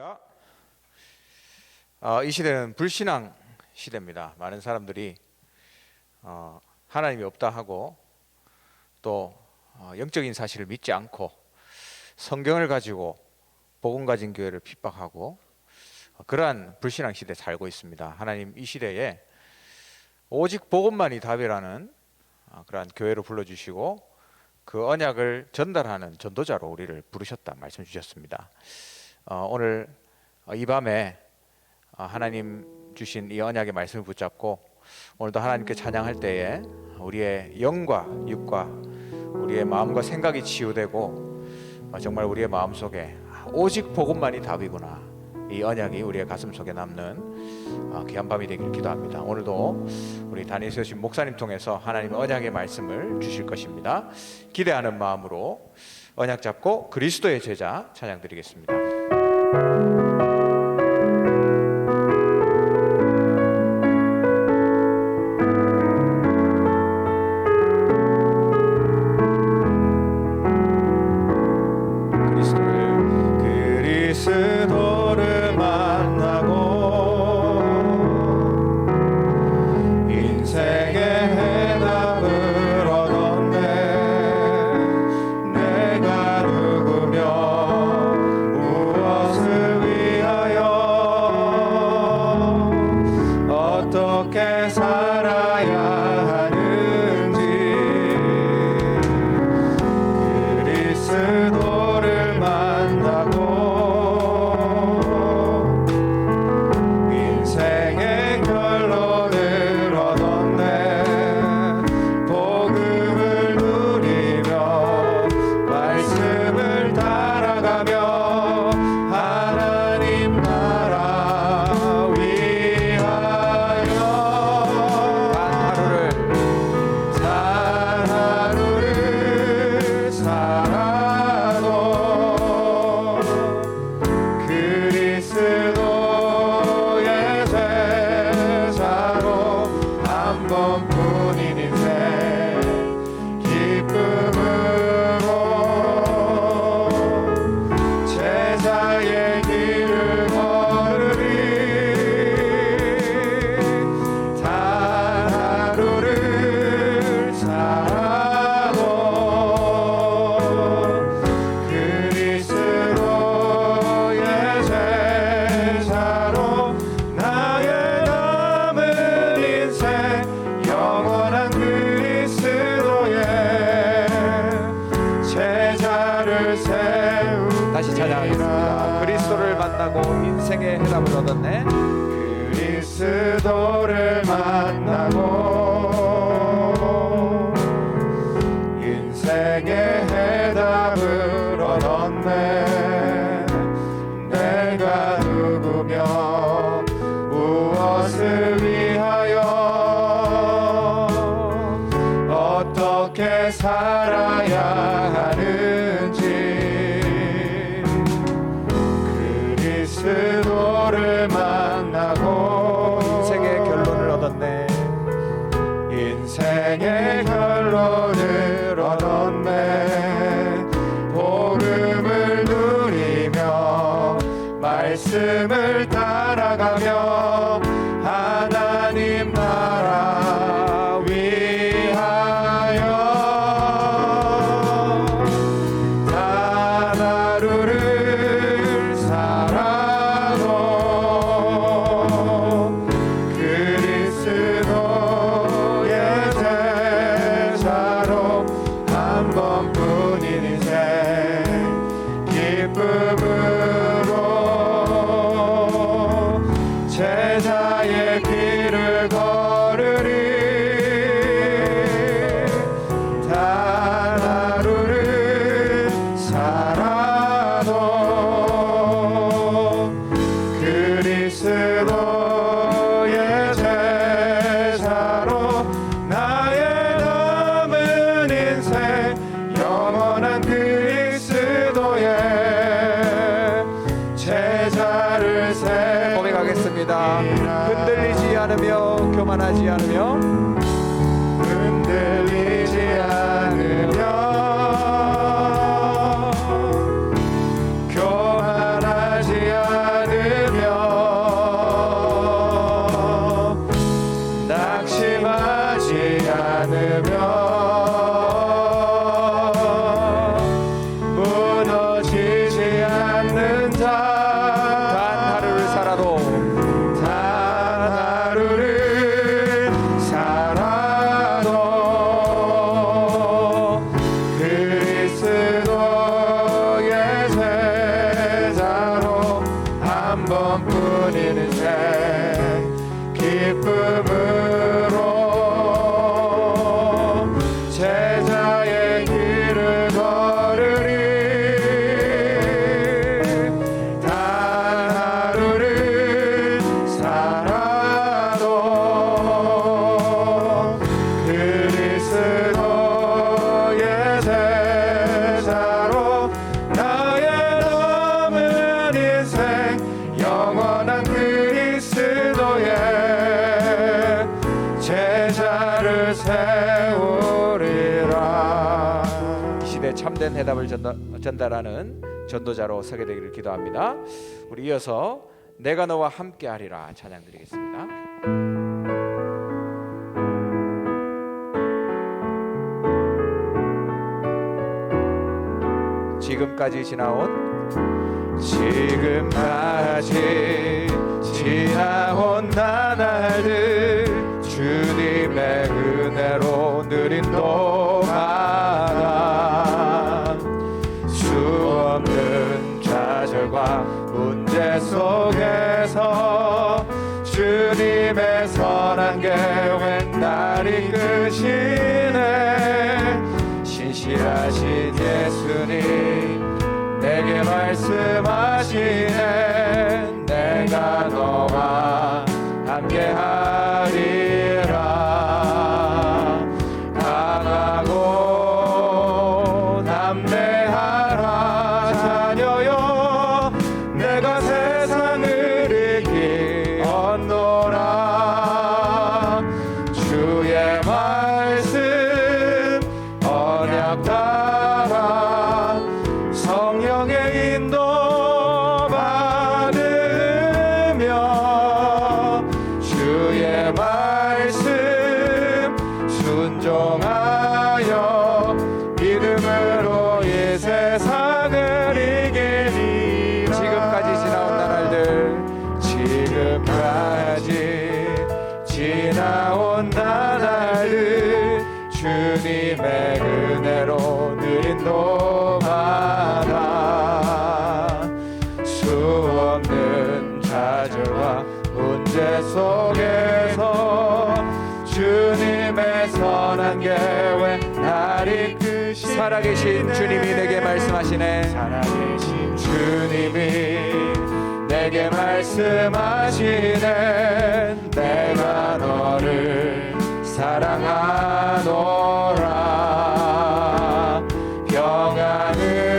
할렐루야. 이 시대는 불신앙 시대입니다. 많은 사람들이 하나님이 없다 하고 또 영적인 사실을 믿지 않고 성경을 가지고 복음 가진 교회를 핍박하고 그러한 불신앙 시대에 살고 있습니다. 하나님 이 시대에 오직 복음만이 답이라는 그러한 교회로 불러주시고 그 언약을 전달하는 전도자로 우리를 부르셨다 말씀 주셨습니다. 오늘 이 밤에 하나님 주신 이 언약의 말씀을 붙잡고 오늘도 하나님께 찬양할 때에 우리의 영과 육과 우리의 마음과 생각이 치유되고 정말 우리의 마음속에 오직 복음만이 답이구나, 이 언약이 우리의 가슴 속에 남는 귀한 밤이 되기를 기도합니다. 오늘도 우리 담임 세우신 목사님 통해서 하나님의 언약의 말씀을 주실 것입니다. 기대하는 마음으로 언약 잡고 그리스도의 제자 찬양 드리겠습니다. 그리스도를 만나고 인생의 해답을 얻었네. 내가 누구며 무엇을 위하여 어떻게 살아야 하는지 그리스도를 만나고 다시 찬양하겠습니다. 그리스도를 만나고 인생의 해답을 얻었네. 그리스도를 만나고 인생의 해답을 얻었네. 내가 누구며 무엇을 위하여 어떻게 살아야 하는지 그리스도를 만나고 인생의 결론을 얻었네. 인생의 결론을 얻었네. 복음을 누리며 말씀을 따라가며 하나님 나라 위하여 단 하루를 살아도 그리스도의 제자로 한 번뿐인 인생 기쁨으로 제자의 길을 걸으리. 단 하루를 살아도 그리스도의 제자로 나의 남은 인생 영원한 그리스도의 제자를 세 고백하겠습니다. 흔들리지 않으며 교만하지 않으며 흔들리지 않으며 교만하지 않으며 단 하루를 살아도 한 번뿐인 인생 기쁨으로 제자의 길을 걸으리. 단 하루를 살아도 그리스도의 제자로 나의 남은 인생 영원한 그리스도의 제자를 세우리라. 이 시대 참된 해답을 전달하는 전도자로 서게 되기를 기도합니다. 우리 이어서 내가 너와 함께하리라 찬양 드리겠습니다. 지금까지 지나온 나날들 주님의 은혜로 누린 동안 수없는 좌절과 문제 속에서 주님의 선한 계획 날 이끄시네. 신실하신 예수님 내게 말씀하시네. 내가 너와 함께하리라. 강하고 담대하라 자녀여. 내가 세상을 이기었노라. 주의 말씀 언약 따라 성령의 인도 받으며 주의 말씀 순종하여 믿음으로 이 세상을 이기리라. 지금까지 지나온 나날들 주님의 은혜로 누린 동안아 수없는 좌절과 문제 속에서 주님의 선한 계획 날 이끄시네. 살아계신 주님이 내게 말씀하시네. 살아계신 주님이 내게 말씀하시네. 내가 너를 사랑하노라. 평안을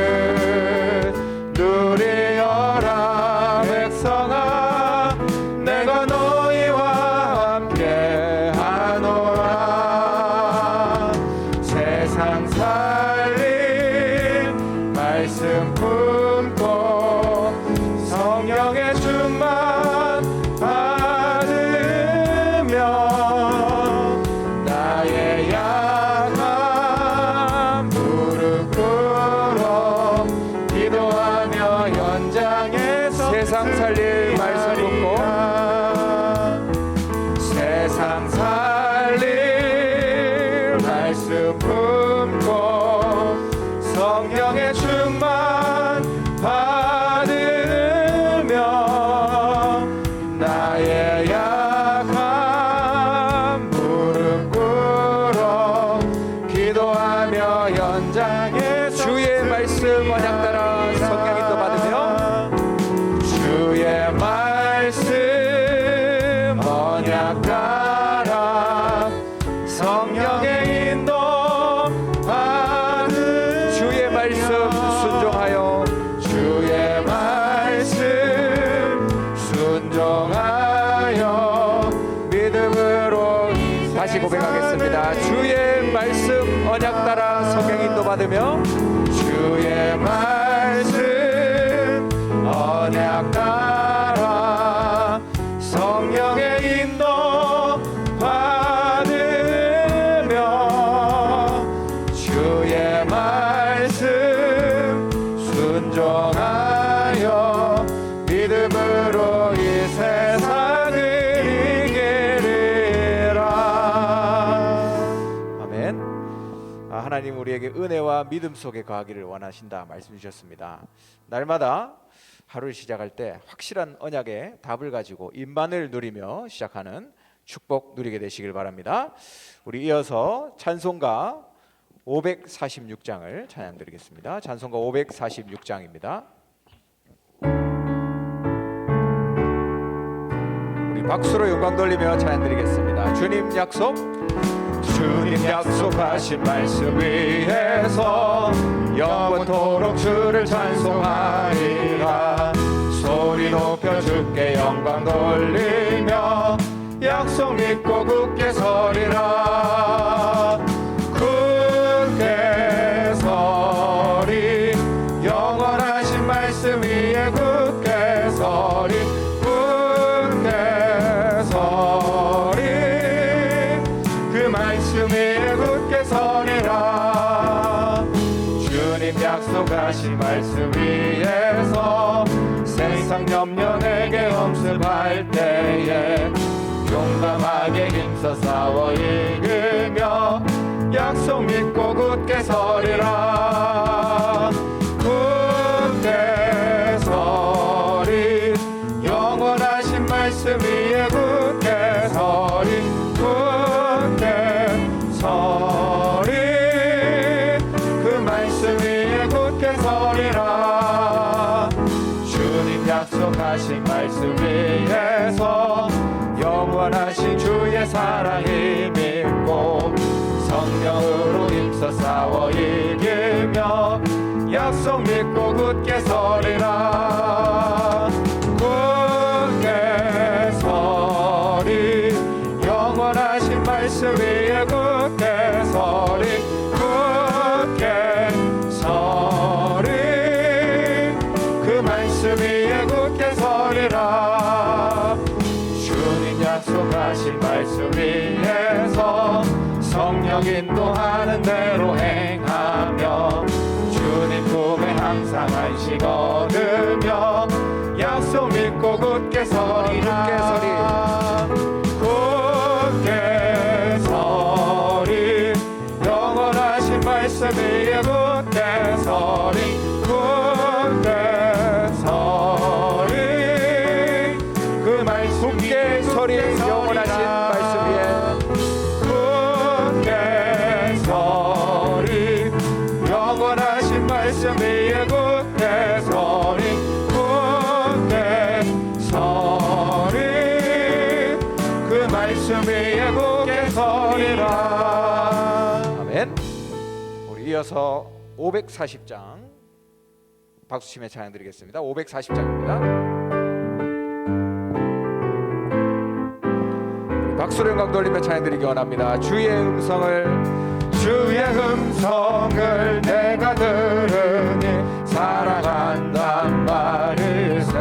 누리어라 백성아. 내가 너희와 함께하노라. 세상 살림 말씀 품고 성령의 충만 받으며 나의 약한 무릎 꿇어 기도하며 현장에서 세상 살릴 말씀 품고 세상 살릴 말씀 품고 성령의 충만 받으며 나의 약한 무릎 꿇어 기도하며 현장에 주의 말씀 언약 따라 성령 인도 받으며 주의 말씀 언약 따라 성령의 인도 받으며 주의 말씀 순종하여 주의 말씀 순종하여 믿음으로 다시 고백하겠습니다. 주의 말씀 언약 따라 성령 인도 받으며 주의 말씀 언약 따라 성령의 인도 받으며 주의 말씀 순종하여 하나님 우리에게 은혜와 믿음 속에 거하기를 원하신다 말씀 주셨습니다. 날마다 하루를 시작할 때 확실한 언약의 답을 가지고 임만을 누리며 시작하는 축복 누리게 되시길 바랍니다. 우리 이어서 찬송가 546장을 찬양드리겠습니다. 찬송가 546장입니다. 우리 박수로 영광 돌리며 찬양드리겠습니다. 주님 약속, 주님 약속하신 말씀 위에서 영원토록 주를 찬송하리라. 소리 높여 주께 영광 돌리며 약속 믿고 굳게 서리라. 굳게 서리, 영원하신 말씀 위에 굳게 서리. 굳게 서리, 그 말씀 위에 굳게 서리라. 주님 약속하신 말씀 위에서 세상 염려 내게 엄습할 때에 용감하게 힘써 싸워 이기며 약속 믿고 굳게 서리라. 굳게 서리, 영원하신 말씀 위에 굳게 서리. 굳게 서리, 그 말씀 위에 굳게 서리라. 주님 약속하신 말씀 위에서 영원하신 주의 사랑을 믿고 성령으로 힘써 싸워 이기며 약속 믿고 굳게 서리라. 굳게 서리, 영원하신 말씀 위에 굳게 서리. 굳게 서리, 그 말씀 위에 굳게 서리라. 주님 약속하신 말씀 위에서 성령 인도하는 대로 행하며 주님 품에 항상 안식 얻으며 약속 믿고 굳게 서리라. 굳게 서리, 영원하신 말씀 위에 굳게 서리. 굳게 서리, 그 말씀 굳게 서리, 영원하신 말씀 위에 굳게 서리, 영원하신 말씀 위에 굳게 서리. 굳게 서리, 그 말씀 위에 굳게 서리라. 아멘. 우리 이어서 540장 박수치며 찬양드리겠습니다. 540장입니다. 박수로 영광 돌리며 찬양드리기 원합니다. 주의 음성을 내가 들으니 사랑한단 말일세.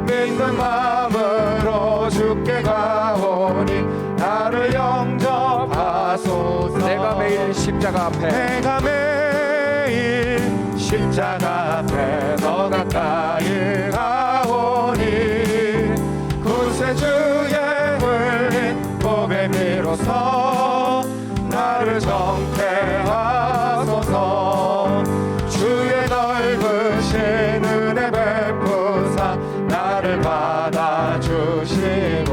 믿는 마음으로 주께 가오니 나를 영접하소서. 내가 매일 십자가 앞에 십자가 앞에 더 가까이 가오니 구세주의 흘린 보배 비로소 나를 정케하소서. 주의 넓으신 은혜 베푸사 나를 받아주시고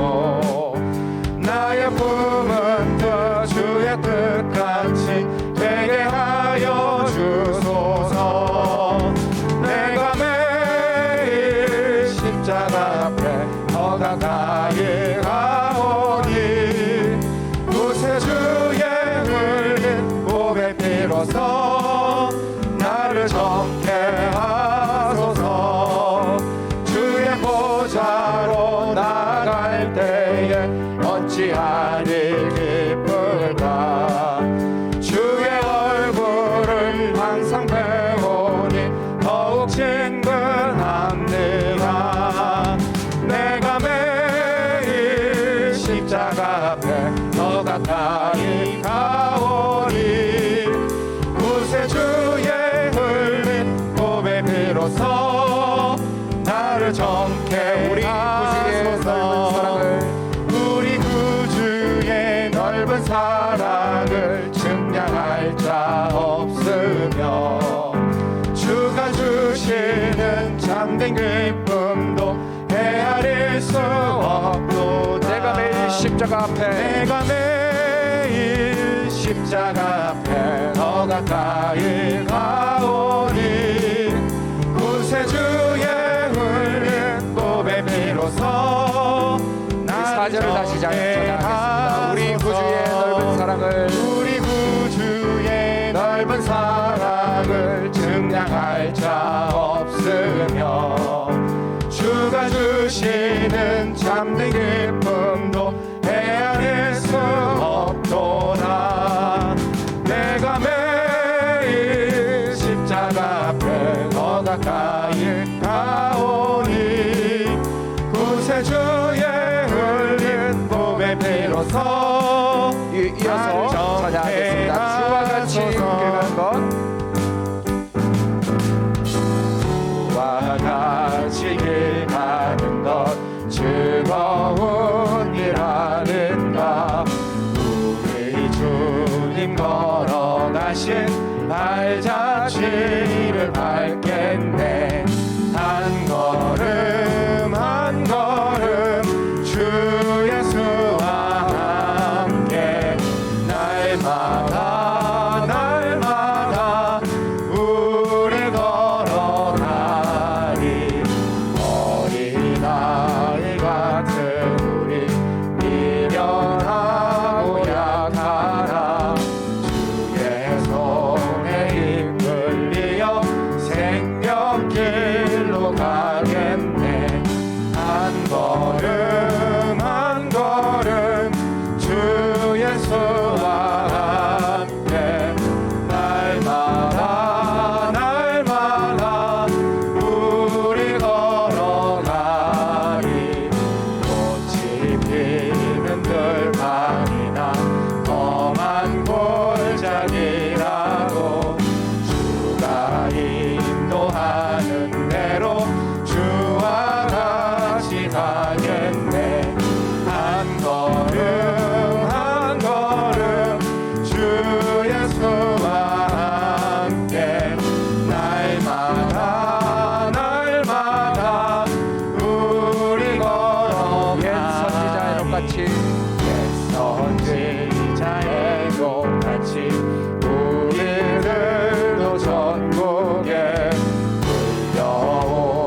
나의 품은 그 주의 뜻같이 되게 하여 주소서. 내가 매일 십자가 앞에 더 가까이 가오니 구세주의 흘린 보배 비로소 나를 정케하소서. 주의 보좌로 나갈 때에 어찌하리 기쁠까. 주의 얼굴을 항상 배우니 더욱 친근합니다. 내가 매일 십자가 앞에 더 가까이 가오니 구세주의 흘린 보배 비로소 나를 정케하소서. 우리 구주의 넓은 사랑을 증량할 자 기쁨도 헤아릴 수 없도다. 내가 매일 십자가 앞에 내가 매일 십자가 앞에 더 가까이 가오니 구세주의 흘린 보배 피로서 사절을 다시 찬양하겠습니다. 우리 구주의 넓은 사랑을 우리 구주의 넓은 사랑을 증량할 자 없으며 주가 주시는 참된 기쁨도 헤아릴 수 없도다. 내가 매일 십자가 앞에 더 가까이 가오니 구세주의 흘린 보배 피로서 이어서 찬양하겠습니다. 주와 같이 함께 가는 것 주와 같이 길 가는 것 즐거운 일하는가. 우리 주님 걸어가신 발자취를 밟겠네. 한 걸음 한 걸음 주 예수와 함께 날마다 날마다 우리 걸어가리. 어린아이 같은 우리 미련하고 약하나 주의 손에 이끌리어 생명길로 가겠네. 한 걸음 한 걸음 주 예수와 함께 날마다 날마다 우리 걸어가리. 꽃이 피는 들판이나 험한 골짜기라도 주가 인도하는 대로 주와 같이 가겠네. 한 걸음 한 걸음 주 예수와 함께 날마다 날마다 우리 걸어가리. 옛 선지자의 똑같이 옛 선지자의 똑같이 우리들도 전국에 불려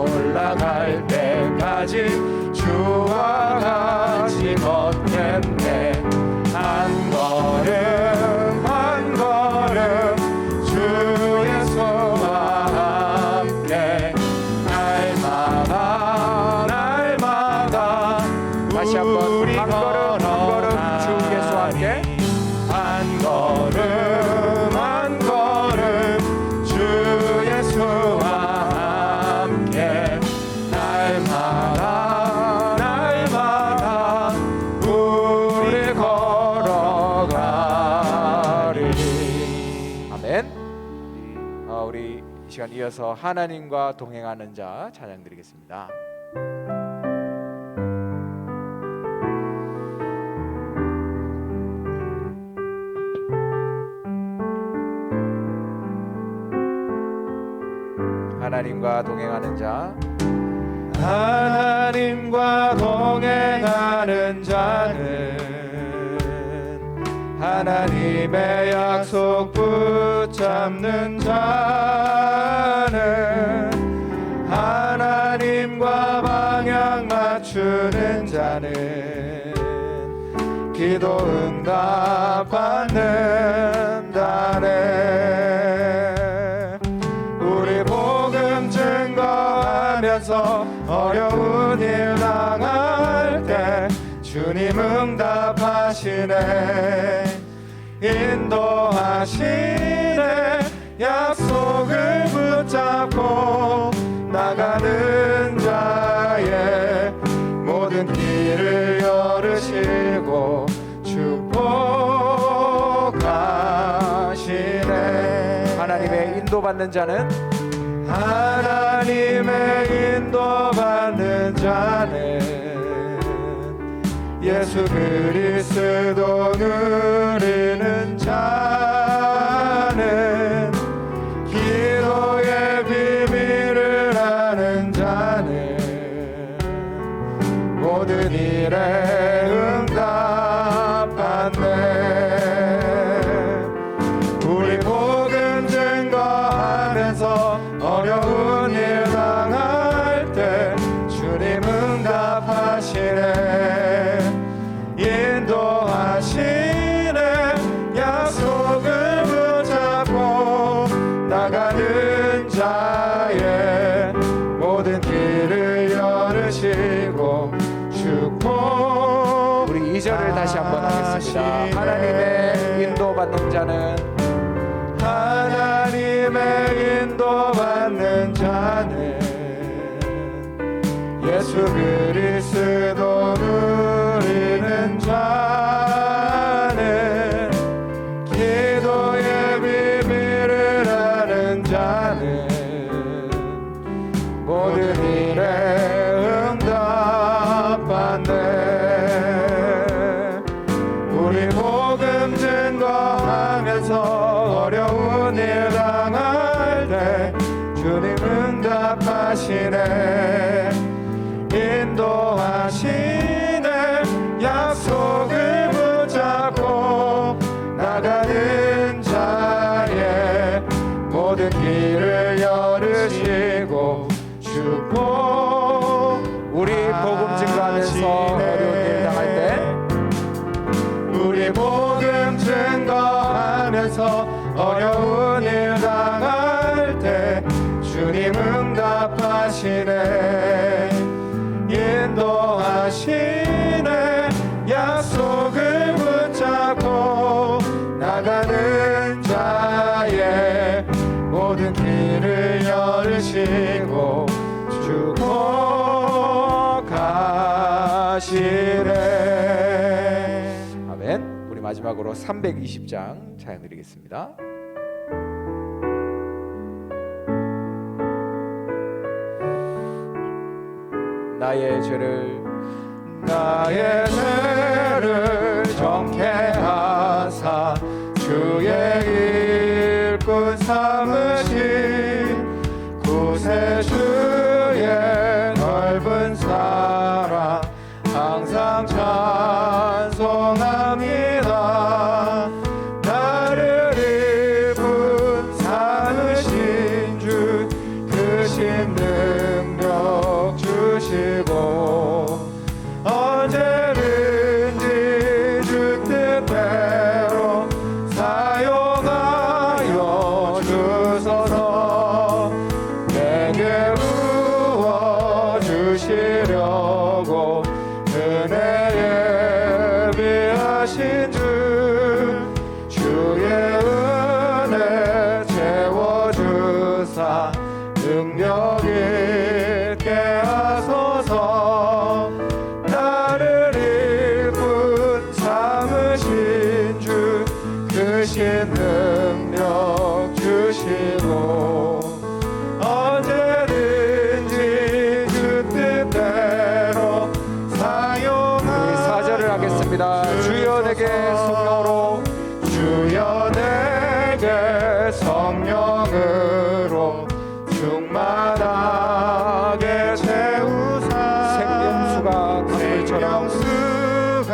올라갈 때까지 주와 같이 걷겠네. 한 걸음 한 걸음 주 예수와 함께 날마다 날마다 다시 한번 우리 한 걸음 한 걸음 주 예수와 함께 한 걸음 한 걸음 주 예수와 함께 날마다 날마다 우리 걸어가리. 아멘. 우리 이 시간 이어서 하나님과 동행하는 자 찬양 드리겠습니다. 하나님과 동행하는 자 하나님과 동행하는 자는 하나님의 약속 붙잡는 자는 하나님과 방향 맞추는 자는 기도 응답 받는다네. 우리 복음 증거하면서 어려운 일 당할 때 주님 응답하시네. 인도하시네. 약속을 붙잡고 나가는 자의 모든 길을 열으시고 축복하시네. 하나님의 인도받는 자는 하나님의 인도받는 자는 예수 그리스도 누리는 자는 기도의 비밀을 아는 자는 모든 일에 응답받네. 우리 복음 증거하면서 어려운 일 당할 때 주님 응답하시네. 인도하시네. 약속을 붙잡고 나가는 자의 모든 길을 열으시고 축복. 우리 2절을 다시 한번 하겠습니다. 하나님의 인도받는 자는 하나님의 인도받는 자는 예수 그리스도 누리는 자는 기도의 비밀을 아는 자는 모든 일에 응답받네. 우리 복음 증거하면서 어려운 일 당할 때 주님 응답하시네. 인도하시네. 약속을 붙잡고 나가는 자의 모든 길을 열으시고 축복. 우리 복음 증거하면서 어려운 일 당할 때 우리 복음 증거하면서 어려운 일 당할 때 주님 응답하시네. 인도하시네. 약속을 붙잡고 나가는 자의 모든 길을 열으시고 축복하시네. 아멘. 우리 마지막으로 320장 찬양 드리겠습니다. 나의 죄를 정케 하사 주의 일꾼 삼으신 구세주의 넓은 사랑 항상 찬송합니다. 나를 일꾼 삼으신 주 크신 능력 주시고 언제든지 주 뜻대로 사용하여 주소서. 내게 부어 주시려고 은혜에 비하신 주 주의 은혜 채워주사 능력 있게 하소서. 나를 일꾼 삼으신 주 크신 능력 주시고 언제든지 주 뜻대로 사용하여. 4절을 하겠습니다. 주여 내게 성령으로 주여 내게 성령으로 충만하게 채우사. 생명수가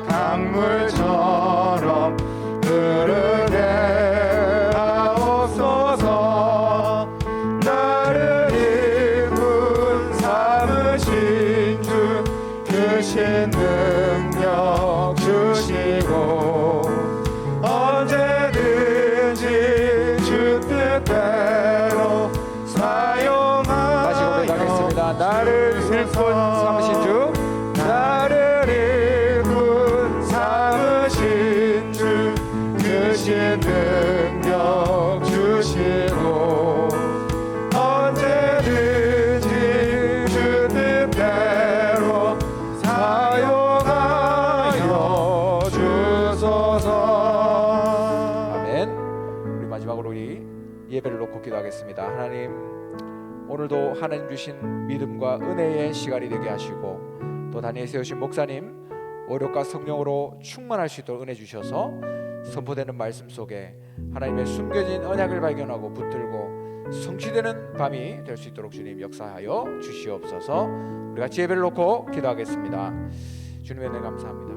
강물처럼 흐르게 하옵소서. 나를 일꾼 삼으신 주 크신 능력 주시고 언제든지 주 뜻대로 사용하여. 다시 고백하겠습니다. 나를 일꾼 삼으신 주 나를 일꾼 삼으신 주 크신 능력 주시고 언제든지 주 뜻대로 사용하여 주소서. 아멘. 우리 마지막으로 우리 예배를 놓고 기도하겠습니다. 하나님, 오늘도 하나님 주신 믿음과 은혜의 시간이 되게 하시고 또 단위에 세우신 목사님 오력과 성령으로 충만할 수 있도록 은혜 주셔서 선포되는 말씀 속에 하나님의 숨겨진 언약을 발견하고 붙들고 성취되는 밤이 될 수 있도록 주님 역사하여 주시옵소서. 우리 같이 예배를 놓고 기도하겠습니다. 주님의 은혜 감사합니다.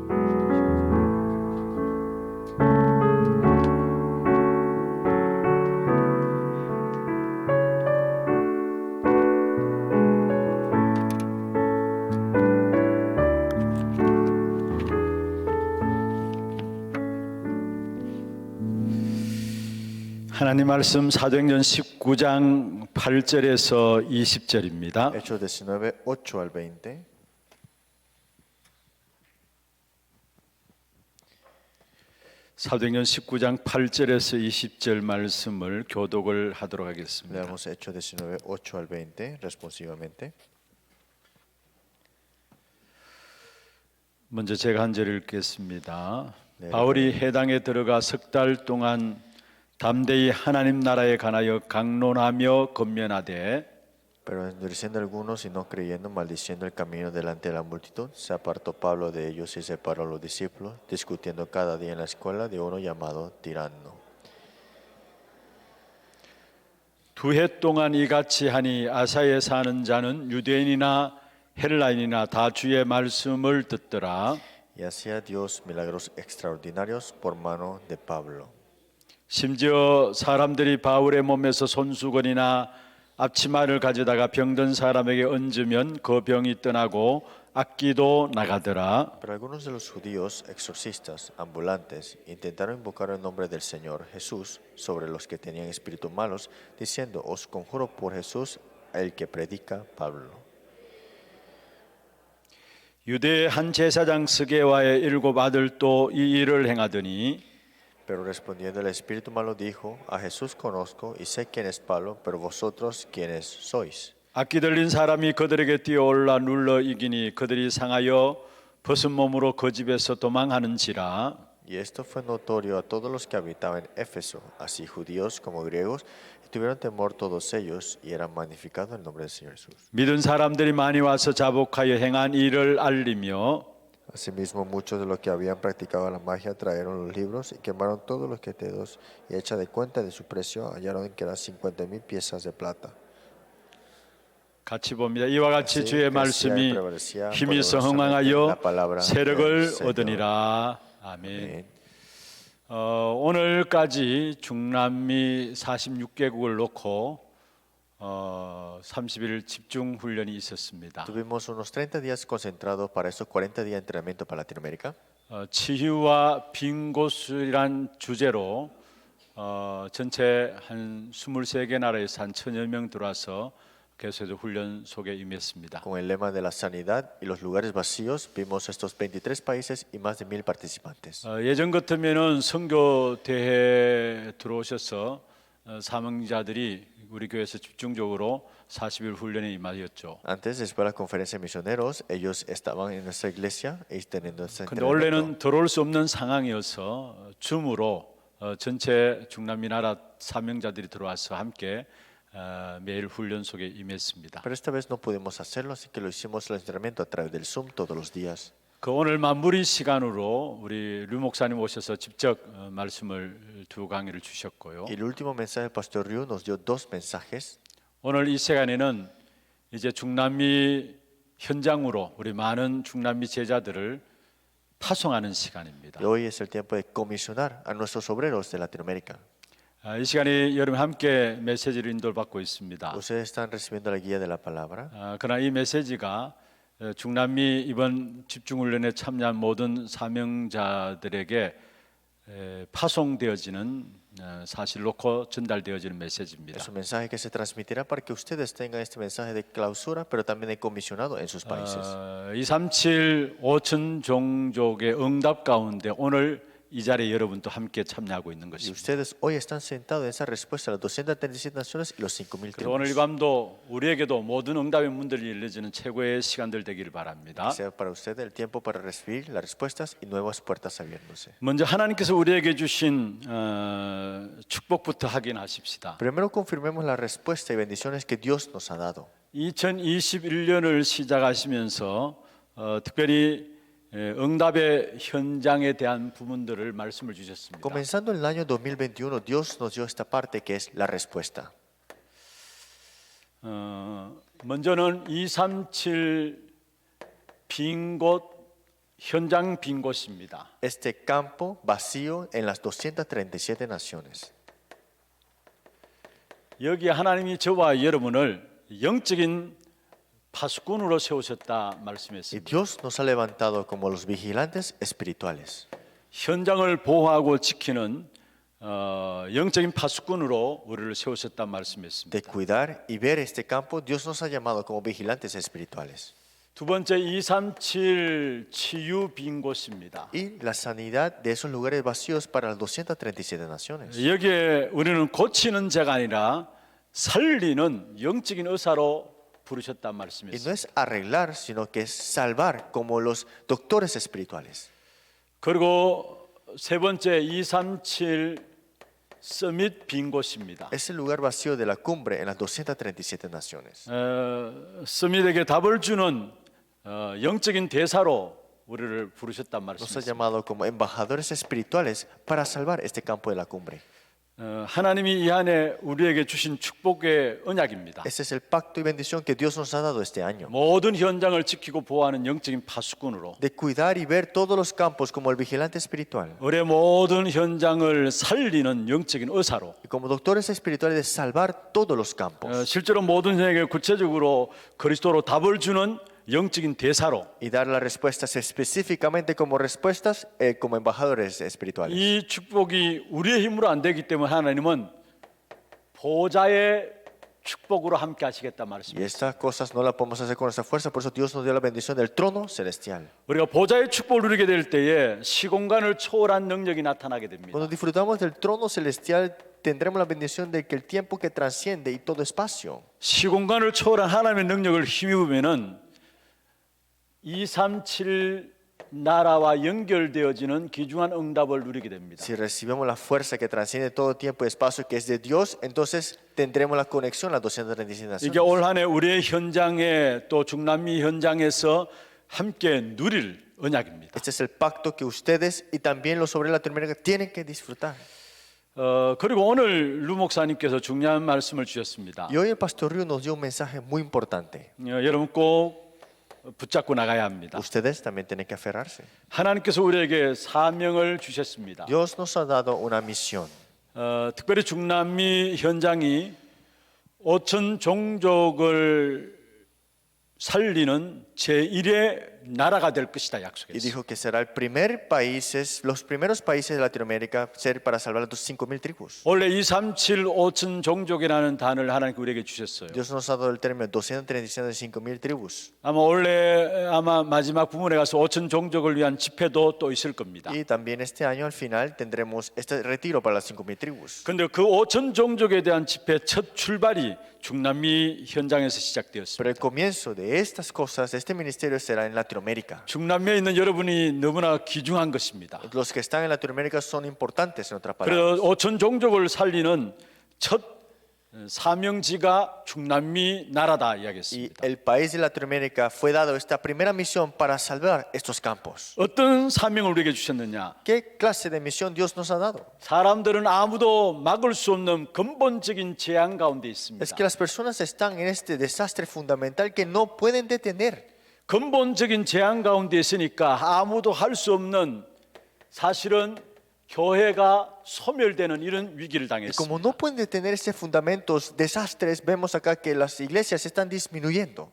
하나님 말씀 사도행전 19장 8절에서 20절입니다. Hechos 19, 8 al 20. 사도행전 19장 8절에서 20절 말씀을 교독을 하도록 하겠습니다. Leamos Hechos 19, 8 al 20 responsivamente. 먼저 제가 한 절 읽겠습니다. 네. 바울이 해당에 들어가 석 달 동안 담대히 하나님 나라에 관하여 강론하며 권면하되 Pero endureciendo algunos y no creyendo, maldiciendo el camino delante de la multitud, se apartó Pablo de ellos y separó a los discípulos, discutiendo cada día en la escuela de uno llamado Tirano. 두 해 동안 이같이 하니 아사에 사는 자는 유대인이나 헬라인이나 다 주의 말씀을 듣더라. Y hacía Dios milagros extraordinarios por mano de Pablo. 심지어 사람들이 바울의 몸에서 손수건이나 앞치마를 가져다가 병든 사람에게 얹으면 그 병이 떠나고 악기도 나가더라. Pero algunos de los judíos exorcistas ambulantes intentaron invocar el nombre del Señor Jesús sobre los que tenían espíritus malos, diciendo: Os conjuro por Jesús, el que predica Pablo. 유대의 한 제사장 스게와의 7 아들도 이 일을 행하더니 Pero respondiendo el espíritu malo dijo: A Jesús conozco y sé quién es Pablo, pero vosotros quiénes sois. 악기 들린 사람이 그들에게 뛰어올라 눌러 이기니 그들이 상하여 벗은 몸으로 그 집에서 도망하는지라. Y esto fue notorio a todos los que habitaban en Éfeso, así judíos como griegos, y tuvieron temor todos ellos, y era magnificado el nombre del Señor Jesús. 믿은 사람들이 많이 와서 자복하여 행한 일을 알리며 Asimismo, muchos de los que habían practicado la magia trajeron los libros y quemaron todos los tedos, y hecha de cuenta de su precio, hallaron que eran 50,000 piezas de plata. 같이 봅니다. 이와 같이 Así 주의 crecía y 말씀이 prevalecía 힘이 poderosamente 성황하여 la palabra del 세력을 Señor. 얻으니라. 아멘. Amén. 오늘까지 중남미 46개국을 놓고 30일 집중 훈련이 있었습니다. Tuvimos unos 30 días concentrados para esos 40 días de entrenamiento para Latinoamérica. 치유와 빈 곳이란 주제로 전체 한 23개 나라에서 한 1,000여 명 들어와서 계속해서 훈련 속에 임했습니다. Con el lema de la sanidad y los lugares vacíos, vimos estos 23 países y más de 1,000 participantes. 예전 같으면은 선교 대회 들어오셔서 사명자들이 우리 교회에서 집중적으로 40일 훈련에 임하였죠. Antes, después de la conferencia de misioneros, ellos estaban en nuestra iglesia y teniendo ese 근데 entrenamiento. 원래는 들어올 수 없는 상황이어서 줌으로 전체 중남미 나라 사명자들이 들어와서 함께 매일 훈련 속에 임했습니다. Pero esta vez no pudimos hacerlo, así que lo hicimos el entrenamiento a través del Zoom todos los días. 그 오늘 마무리 시간으로 우리 류 목사님 오셔서 직접 말씀을 2 강의를 주셨고요. Y el último mensaje, el pastor Ryu nos dio 2 mensajes. 오늘 이 시간에는 이제 중남미 현장으로 우리 많은 중남미 제자들을 파송하는 시간입니다. Y hoy es el tiempo de comisionar a nuestros obreros de Latinoamérica. 이 시간에 여러분 함께 메시지를 인도받고 있습니다. Ustedes están recibiendo la guía de la palabra. 그러나 이 메시지가 중남미 이번 집중훈련에 참여한 모든 사명자들에게 파송되어지는 사실 놓고 전달되어지는 메시지입니다. Es un mensaje que se transmitirá para que ustedes tengan este mensaje de clausura, pero también de comisionado en sus países. 237 5천 종족의 응답 가운데 오늘 이 자리에 여러분도 함께 참여하고 있는 Y 것입니다. ustedes hoy están sentados en esa respuesta a las 237 naciones y los 5,000 그리고 오늘 이 tribus. 밤도 우리에게도 모든 응답의 문들이 열려지는 최고의 시간들 되기를 바랍니다. Sea para ustedes el tiempo para recibir las respuestas y nuevas puertas abriéndose. 먼저 하나님께서 우리에게 주신 축복부터 확인하십시다. Primero confirmemos la respuesta y bendiciones que Dios nos ha dado. 2021년을 시작하시면서 특별히 응답의 현장에 대한 부분들을 말씀을 주셨습니다. Comenzando el año 2021, Dios nos dio esta parte que es la respuesta. 먼저는 237 빈 곳, 현장 빈 곳입니다. Este campo vacío en las 237 naciones. 여기 하나님이 저와 여러분을 영적인 파수꾼으로 세우셨다 Y 말씀했습니다. Dios nos ha levantado como los vigilantes espirituales. 현장을 보호하고 지키는 영적인 파수꾼으로 우리를 세우셨다 말씀했습니다. De cuidar y ver este campo, Dios nos ha llamado como vigilantes espirituales. 두 번째 237 치유 빈 곳입니다. Y la sanidad de esos lugares vacíos para las 237 naciones. 여기에 우리는 고치는 자가 아니라 살리는 영적인 의사로 부르셨다 Y no 말씀했습니다. es arreglar, sino que es salvar como los doctores espirituales. 그리고 세 번째 237 서밋 빈 곳입니다. Es el lugar vacío de la cumbre en las 237 naciones. 서밋에게 답을 주는 영적인 대사로 우리를 부르셨단 Nos ha 말씀입니다. llamado como embajadores espirituales para salvar este campo de la cumbre. 하나님이 이 안에 우리에게 주신 축복의 언약입니다. Ese es el pacto y bendición que Dios nos ha dado este año. 모든 현장을 지키고 보호하는 영적인 파수꾼으로 De cuidar y ver todos los campos como el vigilante espiritual. 우리의 모든 현장을 살리는 영적인 의사로 Y como doctores espirituales de salvar todos los campos. 실제로 모든 현장에 구체적으로 그리스도로 답을 주는 영적인 대사로 Y dar las respuestas específicamente como respuestas como embajadores espirituales. 이 축복이 우리의 힘으로 안 되기 때문에 하나님은 보좌의 축복으로 함께 하시겠다 Y 말씀입니다. estas cosas no las podemos hacer con nuestra fuerza, por eso Dios nos dio la bendición del trono celestial. 우리가 보좌의 축복을 누리게 될 때에 시공간을 초월한 능력이 나타나게 됩니다. Cuando disfrutamos del trono celestial, tendremos la bendición de que el tiempo que transciende y todo espacio. 시공간을 초월한 하나님의 능력을 힘입으면은 237 나라와 연결되어지는 귀중한 응답을 누리게 됩니다. Si recibimos la fuerza que transciende todo tiempo y espacio, que es de Dios, entonces tendremos la conexión a las 237 이게 naciones. 올 한해 우리의 현장에 또 중남미 현장에서 함께 누릴 언약입니다. Este es el pacto que ustedes y también los sobre Latinoamérica tienen que disfrutar. 그리고 오늘 루 목사님께서 중요한 말씀을 주셨습니다. Y hoy el pastor Ryu nos dio un mensaje muy importante. 여러분 꼭 붙잡고 나가야 합니다. Ustedes también tienen que aferrarse. 하나님께서 우리에게 사명을 주셨습니다. Dios nos ha dado una misión. 특별히 중남미 현장이 5천 종족을 살리는 제1의 나라가 될 것이다 Y 약속했어요. dijo que será el primer país, los primeros países de Latinoamérica ser para salvar a tus 5,000 tribus. 원래 237 5천 종족이라는 단어를 하나님 우리에게 주셨어요. Dios nos ha dado el término 237 5,000 tribus. 아마 마지막 부문에 가서 5천 종족을 위한 집회도 또 있을 겁니다. Y también este año al final tendremos este retiro para las 5,000 tribus. 근데 그 5천 종족에 대한 집회 첫 출발이 중남미 현장에서 Pero 시작되었습니다. el comienzo de estas cosas, de este ministerio será en Latinoamérica. 중남미에 있는 여러분이 너무나 귀중한 것입니다. Los que están en Latinoamérica son importantes en otras 그래서 palabras. 5천 종족을 살리는 첫 사명지가 중남미 나라다 Y 이야기했습니다. el país de Latinoamérica fue dado esta primera misión para salvar estos campos. 어떤 사명을 우리에게 주셨느냐? ¿Qué clase de misión Dios nos ha dado? 사람들은 아무도 막을 수 없는 근본적인 재앙 가운데 있습니다. Es que las personas están en este desastre fundamental que no pueden detener. 근본적인 재앙 가운데 있으니까 아무도 할 수 없는 사실은 교회가 소멸되는 이런 위기를 Y 당했습니다. como no pueden detener estos fundamentos, desastres, vemos acá que las iglesias están disminuyendo.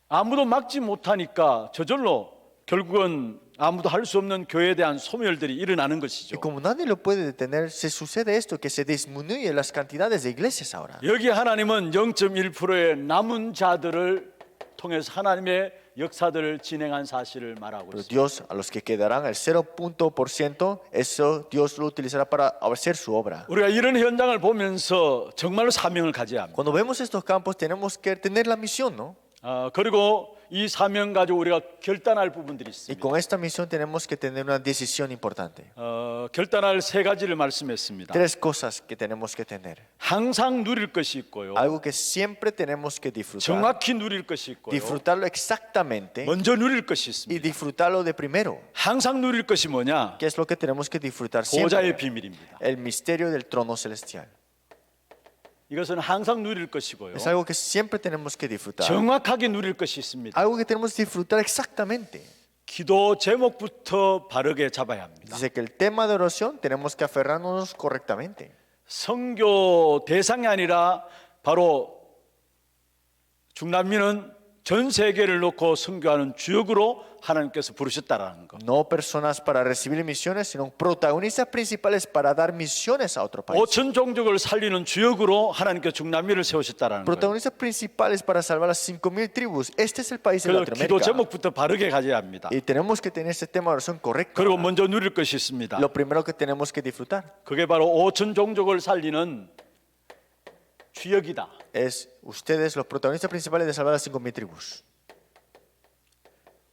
아무도 막지 못하니까 저절로 결국은 아무도 할 수 없는 교회에 대한 소멸들이 일어나는 Y 것이죠. como nadie lo puede detener, se sucede esto, que se disminuyen las cantidades de iglesias ahora. 여기 하나님은 0.1%의 남은 자들을 통해서 하나님의 역사들을 진행한 사실을 말하고 Pero 있습니다. Dios, a los que quedarán, el 0%, eso Dios lo utilizará para hacer su obra. 우리가 이런 현장을 보면서 정말로 사명을 가져야 합니다. Cuando vemos estos campos, tenemos que tener la misión, ¿no? 그리고 이 사명 가지고 우리가 결단할 부분들이 Y 있습니다. con esta misión tenemos que tener una decisión importante. 결단할 세 가지를 말씀했습니다. Tres cosas que tenemos que tener. 항상 누릴 것이 있고요. Algo que siempre tenemos que disfrutar. 정확히 누릴 것이 있고요. Disfrutarlo exactamente 먼저 누릴 것이 y 있습니다. disfrutarlo de primero. 항상 누릴 것이 뭐냐? ¿Qué es lo que tenemos que disfrutar 보좌의 siempre? 비밀입니다. El misterio del trono celestial. 이것은 항상 누릴 것이고요. Es algo que siempre tenemos que disfrutar. 정확하게 누릴 것이 있습니다. Algo que tenemos que disfrutar exactamente. 기도 제목부터 바르게 잡아야 합니다. Dice que el tema de oración tenemos que aferrarnos correctamente. 선교 대상이 아니라 바로 중남미는 전 세계를 놓고 선교하는 주역으로 하나님께서 부르셨다라는 것. No personas para recibir misiones, sino protagonistas principales para dar misiones a otro país. 5천 종족을 살리는 주역으로 하나님께서 중남미를 세우셨다라는 거예요. Protagonistas principales para salvar las 5,000 tribus. Este es el país de 그래서 기도 Latinoamérica. 제목부터 바르게 가져야 합니다. Y tenemos que tener este tema de oración correcto. 그리고 먼저 누릴 것이 있습니다. Lo primero que tenemos que disfrutar 그게 바로 5천 종족을 살리는 주역이다. es ustedes los protagonistas principales de salvar las 5,000 tribus.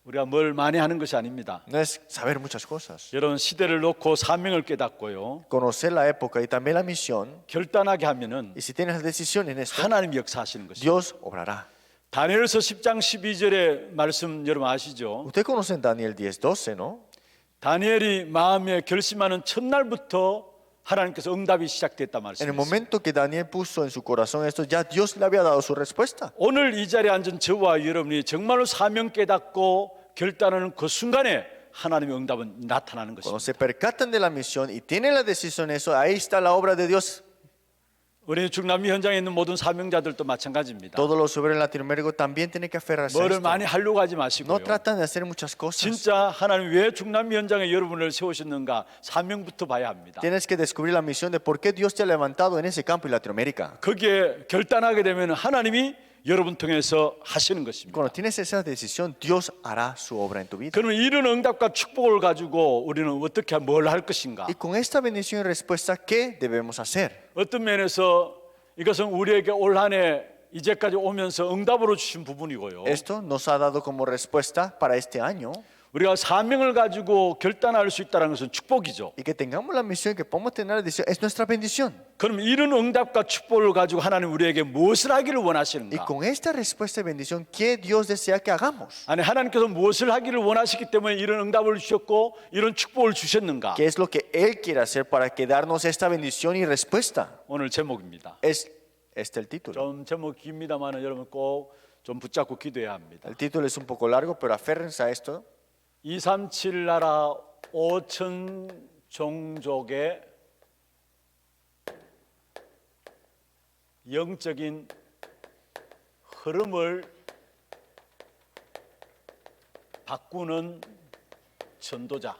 우리가 뭘 많이 하는 것이 아닙니다. No es saber muchas cosas. 여러분 시대를 놓고 사명을 깨닫고요. Conocer la época y también la misión. 결단하게 하면은 Y si tienes la decisión en esto, 하나님이 역사하시는 것입니다. Dios obrará. 다니엘서 10장 12절의 말씀 여러분 아시죠? Ustedes conocen Daniel 10:12, ¿no? 다니엘이 마음에 결심하는 첫날부터 하나님께서 응답이 시작됐다 En el 말씀했어요. momento que Daniel puso en su corazón esto, ya Dios le había dado su respuesta. 오늘 이 자리에 앉은 저와 여러분이 정말로 사명 깨닫고 결단하는 그 순간에 하나님의 응답은 나타나는 Cuando 것입니다. se percatan de la misión y tienen la decisión en eso, ahí está la obra de Dios. 우리 중남미 현장에 있는 모든 사명자들도 마찬가지입니다. Todos los obreros en Latinoamérica también tienen que aferrarse a 뭐를 esto. 많이 하려고 하지 No 마시고요. tratan de hacer muchas cosas. 진짜 하나님 왜 중남미 현장에 여러분을 세우셨는가 사명부터 봐야 합니다. Tienes que descubrir la misión de por qué Dios te ha levantado en ese campo en Latinoamérica. 거기에 결단하게 되면 하나님이 여러분 통해서 하시는 것입니다. Cuando tienes esa decisión, Dios hará su obra en tu vida. 그러면 이런 응답과 축복을 가지고 우리는 어떻게 뭘 할 것인가? Y con esta bendición y respuesta, ¿qué debemos hacer? 어떤 면에서 이것은 우리에게 올 한해 이제까지 오면서 응답으로 주신 부분이고요. Esto nos ha dado como respuesta para este año 우리가 사명을 가지고 결단할 수 있다는 것은 축복이죠. y que tengamos la misión y que podamos tener la decisión es nuestra bendición. 그럼 이런 응답과 축복을 가지고 하나님 우리에게 무엇을 하기를 Y 원하시는가? con esta respuesta y bendición, ¿qué Dios desea que hagamos? 아니 하나님께서 무엇을 하기를 원하시기 때문에 이런 응답을 주셨고 이런 축복을 주셨는가? ¿Qué es lo que Él quiere hacer para que darnos esta bendición y respuesta? 오늘 제목입니다. Es este el título. 좀 제목 깁니다만 여러분 꼭 좀 붙잡고 기도해야 합니다. El título es un poco largo, pero aférrense a esto. 237 나라 5천 종족의 영적인 흐름을 바꾸는 전도자.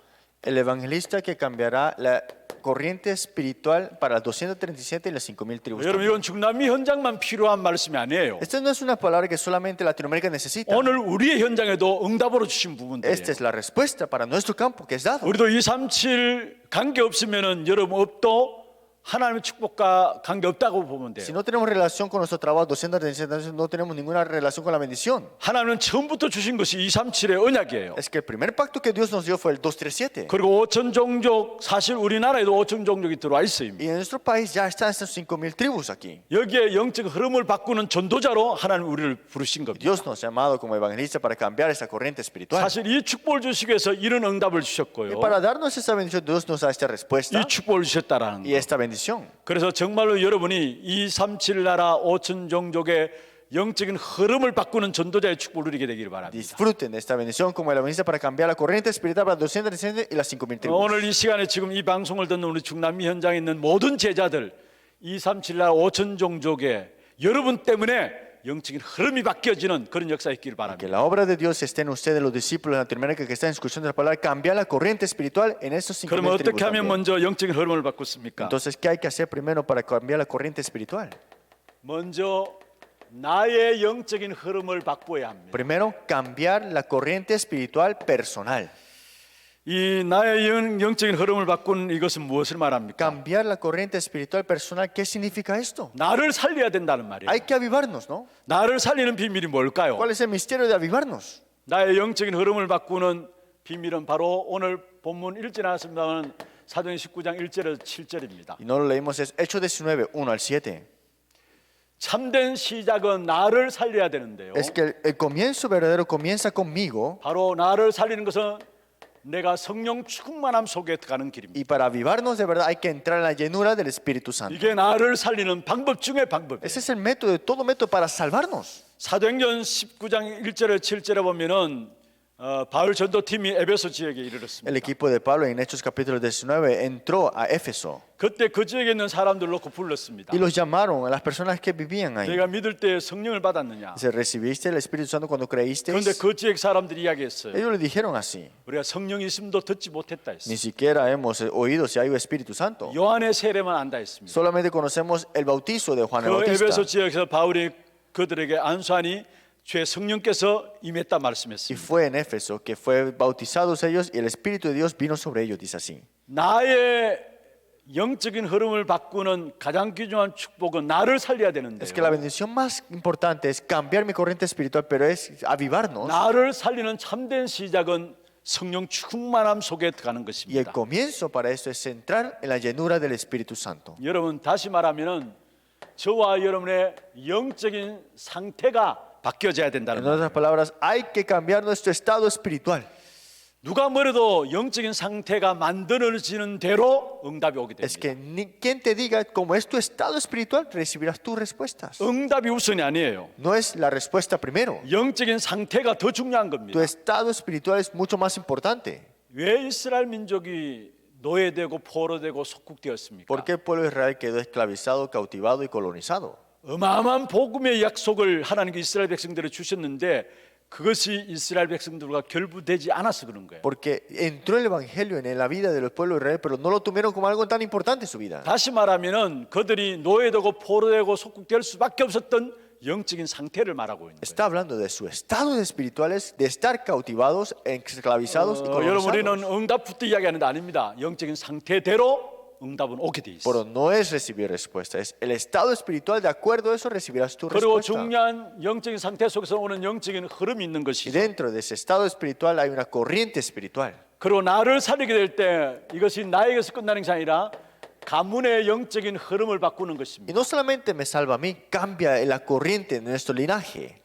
El evangelista que cambiará la corriente espiritual para las 237 y las 5,000 tribus. 여러분 이건 중남미 현장만 필요한 말씀이 아니에요. Esta no es una palabra que solamente Latinoamérica necesita. 오늘 우리의 현장에도 응답으로 주신 부분들이에요. Esta es la respuesta para nuestro campo que es dado. 우리도 237 관계 없으면은 여러분 업도 하나님의 축복과 관계 없다고 보면 Si 돼요. no tenemos relación con nuestro trabajo 237, no tenemos ninguna relación con la bendición. 하나님은 처음부터 주신 것이 237의 언약이에요. Es que el primer pacto que Dios nos dio fue el 237. 그리고 5천 종족 사실 우리나라에도 5천 종족이 들어와 있어요. Y en nuestro país ya están estas 5,000 tribus aquí. 여기에 영적 흐름을 바꾸는 전도자로 하나님 우리를 부르신 겁니다. Dios nos ha llamado como evangelistas para cambiar esa corriente espiritual. 사실 이 축복을 주시기 위해서 이런 응답을 Y 주셨고요. para darnos esa bendición, Dios nos da esta respuesta 이 축복을 주셨다라는 y 거. esta bendición. 그래서 정말로 여러분이 237 나라 5천 종족의 영적인 흐름을 바꾸는 전도자의 축복을 누리게 되기를 바랍니다. Disfruten de esta bendición como el evangelista para cambiar la corriente espiritual para 237 y las 5,000 tribus. 오늘 이 시간에 지금 이 방송을 듣는 우리 중남미 현장에 있는 모든 제자들 237 나라 5천 종족의 여러분 때문에 영적인 흐름이 바뀌어지는 그런 역사가 있기를 Que 바랍니다. la obra de Dios esté en ustedes, los discípulos de Latinoamérica que están escuchando la palabra, cambiar la corriente espiritual en esos 5,000 그러면 tribus. 어떻게 하면 también. 먼저 영적인 흐름을 바꾸습니까? Entonces, ¿qué hay que hacer primero para cambiar la corriente espiritual? 먼저 나의 영적인 흐름을 바꾸어야 합니다. Primero, cambiar la corriente espiritual personal. 이 나의 영적인 흐름을 바꾸는 이것은 무엇을 말합니까? Cambiar la corriente espiritual personal, ¿qué significa esto? 나를 살려야 된다는 말이에요. Hay que avivarnos, ¿no? 나를 살리는 비밀이 뭘까요? ¿Cuál es el misterio de avivarnos? 나의 영적인 흐름을 바꾸는 비밀은 바로 오늘 본문 읽지 않았습니다만 사도행 19장 1절에서 7절입니다. Y no lo leímos, es Hechos 19, 1 al 7. 참된 시작은 나를 살려야 되는데요. Es que el comienzo verdadero comienza conmigo. 바로 나를 살리는 것은 내가 성령 충만함 속에 들어가는 길입니다. Y para avivarnos de verdad hay que entrar en la llenura del Espíritu Santo. 이게 나를 살리는 방법 중에 방법이에요. Ese es el método de todo método para salvarnos. 사도행전 19장 1절에 7절에 보면은 바울 전도팀이 에베소 지역에 이르렀습니다. El equipo de Pablo en Hechos capítulo 19 entró a Éfeso 그때 그 지역에 있는 사람들 놓고 불렀습니다. y los llamaron a las personas que vivían ahí. 내가 믿을 때 성령을 받았느냐? Dice, ¿recibiste el Espíritu Santo cuando creísteis? 그런데 그 지역 사람들이 이야기했어요. Ellos le dijeron así. 우리가 성령이 있음도 듣지 못했다 Ni 했어요. siquiera hemos oído si hay un Espíritu Santo. 요한의 세례만 안다 했습니다. Solamente conocemos el bautizo de Juan el 그 Bautista. 에베소 지역에서 바울이 그들에게 안수하니 주의 성령께서 임했다 Y 말씀했습니다. fue en Éfeso que fue bautizados ellos y el Espíritu de Dios vino sobre ellos, dice así. 나의 영적인 흐름을 바꾸는 가장 귀중한 축복은 나를 살려야 되는데 Es que la bendición más importante es cambiar mi corriente espiritual, pero es avivarnos. 나를 살리는 참된 시작은 성령 충만함 속에 들어가는 Y el 것입니다. comienzo para eso es entrar en la llenura del Espíritu Santo. 여러분 다시 말하면은 저와 여러분의 영적인 상태가 바뀌어져야 된다는 En 거예요. otras palabras, hay que cambiar nuestro estado espiritual. 누가 뭐래도 영적인 상태가 만들어지는 대로 응답이 오게 Es 됩니다. que quien te diga cómo es tu estado espiritual, recibirás tus respuestas. 응답이 우선이 아니에요. No es la respuesta primero. 영적인 상태가 더 중요한 Tu 겁니다. estado espiritual es mucho más importante. 왜 이스라엘 민족이 노예되고 포로되고 속국되었습니까? ¿Por qué el pueblo de Israel quedó esclavizado, cautivado y colonizado? 어마어마한 복음의 약속을 하나님께 이스라엘 백성들에 주셨는데 그것이 이스라엘 백성들과 결부되지 않아서 그런 거예요. Porque entró el evangelio en la vida de los pueblos de Israel, pero no lo tuvieron como algo tan importante en su vida. 다시 말하면은 그들이 노예되고 포로되고 속국될 수밖에 없었던 영적인 상태를 말하고 있는 거예요. Está hablando de su estado espirituales, de estar cautivados, esclavizados y 여러분 우리는 colonizados. 응답부터 이야기하는 게 아닙니다. 영적인 상태대로 응답은 오게 돼 있어요. Pero no es recibir respuesta, es el estado espiritual, de acuerdo a eso recibirás tu 그리고 respuesta. 중요한 영적인 상태 속에서 오는 영적인 흐름이 있는 Y 것이죠. dentro de ese estado espiritual hay una corriente espiritual. 그리고 나를 살리게 될 때 이것이 나에게서 끝나는 것이 아니라 가문의 영적인 흐름을 바꾸는 Y 것입니다. no solamente me salva a mí, cambia la corriente de nuestro linaje.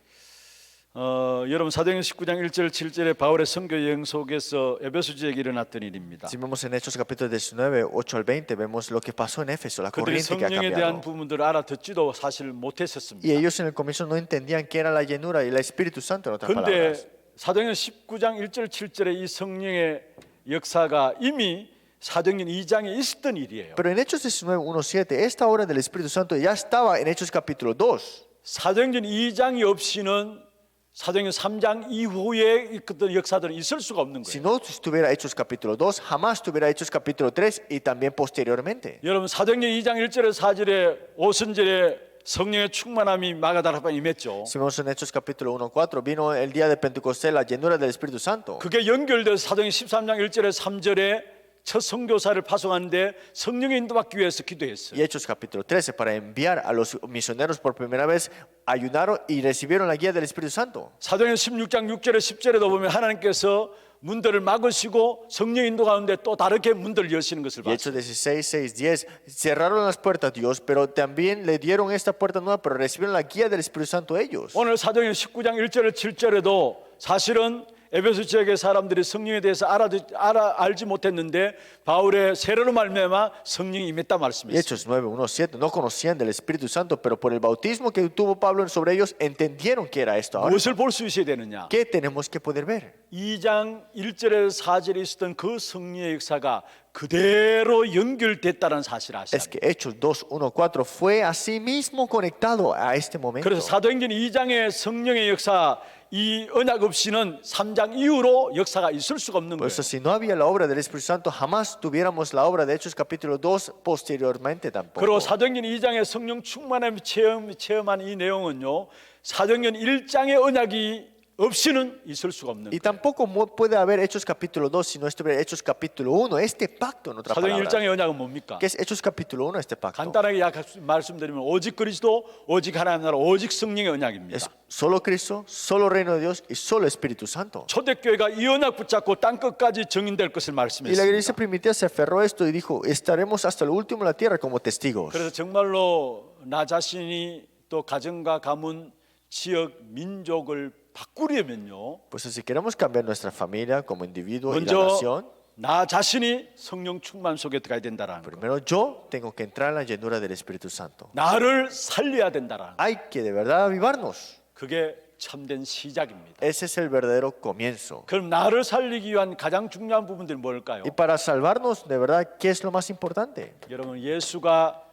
여러분 사도행전 19장 1절 7절에 바울의 선교 여행 속에서 에베소 지역에 일어났던 일입니다. Si vemos en Hechos capítulo 19, 8 al 20, vemos lo que pasó en Éfeso, la 그들이 corriente que ha 성령에 대한 cambiado. 부분들을 알아듣지도 사실 Y 못했었습니다. ellos en el comienzo no entendían qué era la llenura y el Espíritu Santo, en otras 그런데 palabras. 사도행전 19장 1절 7절에 이 성령의 역사가 이미 사도행전 2장에 있었던 일이에요. Pero en Hechos 19, 1, 7, esta obra del Espíritu Santo ya estaba en Hechos capítulo 2. 사도행전 2장이 없이는 사도행전 3장 이후에 있던 역사들은 있을 수가 없는 Si 거예요. no estuviera Hechos capítulo 2, jamás estuviera Hechos capítulo 3 y también posteriormente. 여러분 사도행전 2장 1절에 4절에 오순절에 성령의 충만함이 마가다락방에 임했죠. Si vemos en Hechos capítulo 1, 4, vino el día de Pentecostés, la llenura del Espíritu Santo. 그게 연결돼서 사도행전 13장 1절에 3절에 첫 선교사를 파송하는데 성령의 인도받기 위해서 기도했어요. Y Hechos capítulo 13, para enviar a los misioneros por primera vez, ayunaron y recibieron la guía del Espíritu Santo. 사도행전 16장 6절에 10절에도 보면 하나님께서 문들을 막으시고 성령 인도 가운데 또 다르게 문들을 여시는 것을 Y 봤어요. Hechos 16, 6, 10, cerraron las puertas Dios, pero también le dieron esta puerta nueva, pero recibieron la guía del Espíritu Santo ellos. 오늘 사도행전 19장 1절에 7절에도 사실은 에베소 지역의 사람들이 성령에 대해서 알지 못했는데 바울의 세례로 말미암아 성령이 임했다 Y 말씀했어요. Hechos 9, 1, 7, no conocían del Espíritu Santo, pero por el bautismo que tuvo Pablo sobre ellos, entendieron que era esto. Ahora, 무엇을 볼 수 있어야 되느냐? ¿qué tenemos que poder ver? 2장 1절에서 4절에 있었던 그 성령의 역사가 그대로 연결됐다는 사실을 아셔야 Es 돼요. que Hechos 2, 1, 4 fue así mismo conectado a este momento. 그래서 사도행전 2장의 성령의 역사 이 언약 없이는 3장 이후로 역사가 있을 수가 없는 Por 거예요. eso, si no había la obra del Espíritu Santo, jamás tuviéramos la obra de Hechos capítulo 2 posteriormente tampoco. 그리고 사도행전 2장의 성령 충만함을 체험한 이 내용은요. 사도행전 1장의 언약이 없이는 있을 수가 없는 Y 거예요. tampoco puede haber Hechos capítulo 2 si no estuviera Hechos capítulo 1, este pacto, en otras 사도행전 palabras. 1장의 언약은 뭡니까? ¿Qué es Hechos capítulo 1, este pacto? 간단하게 말씀드리면 오직 그리스도, 오직 하나님 나라, 오직 성령의 언약입니다. Es solo Cristo, solo reino de Dios y solo Espíritu Santo. 초대교회가 이 언약 붙잡고 땅 끝까지 증인될 것을 Y la iglesia 말씀했습니다. primitiva se aferró a esto y dijo, estaremos hasta lo último en la tierra como testigos. 그래서 정말로 나 자신이 또 가정과 가문, 지역, 민족을 바꾸려면요. Pues si queremos cambiar nuestra familia como individuo y la 먼저 nación, 나 자신이 성령 충만 속에 들어가야 된다라는 거. primero yo tengo que entrar en la llenura del Espíritu Santo. 나를 살려야 된다라는 거. Hay que de verdad avivarnos. 그게 참된 시작입니다. Ese es el verdadero comienzo. 그럼 나를 살리기 위한 가장 중요한 부분들이 뭘까요? Y para salvarnos, de verdad, ¿qué es lo más importante? 여러분 예수가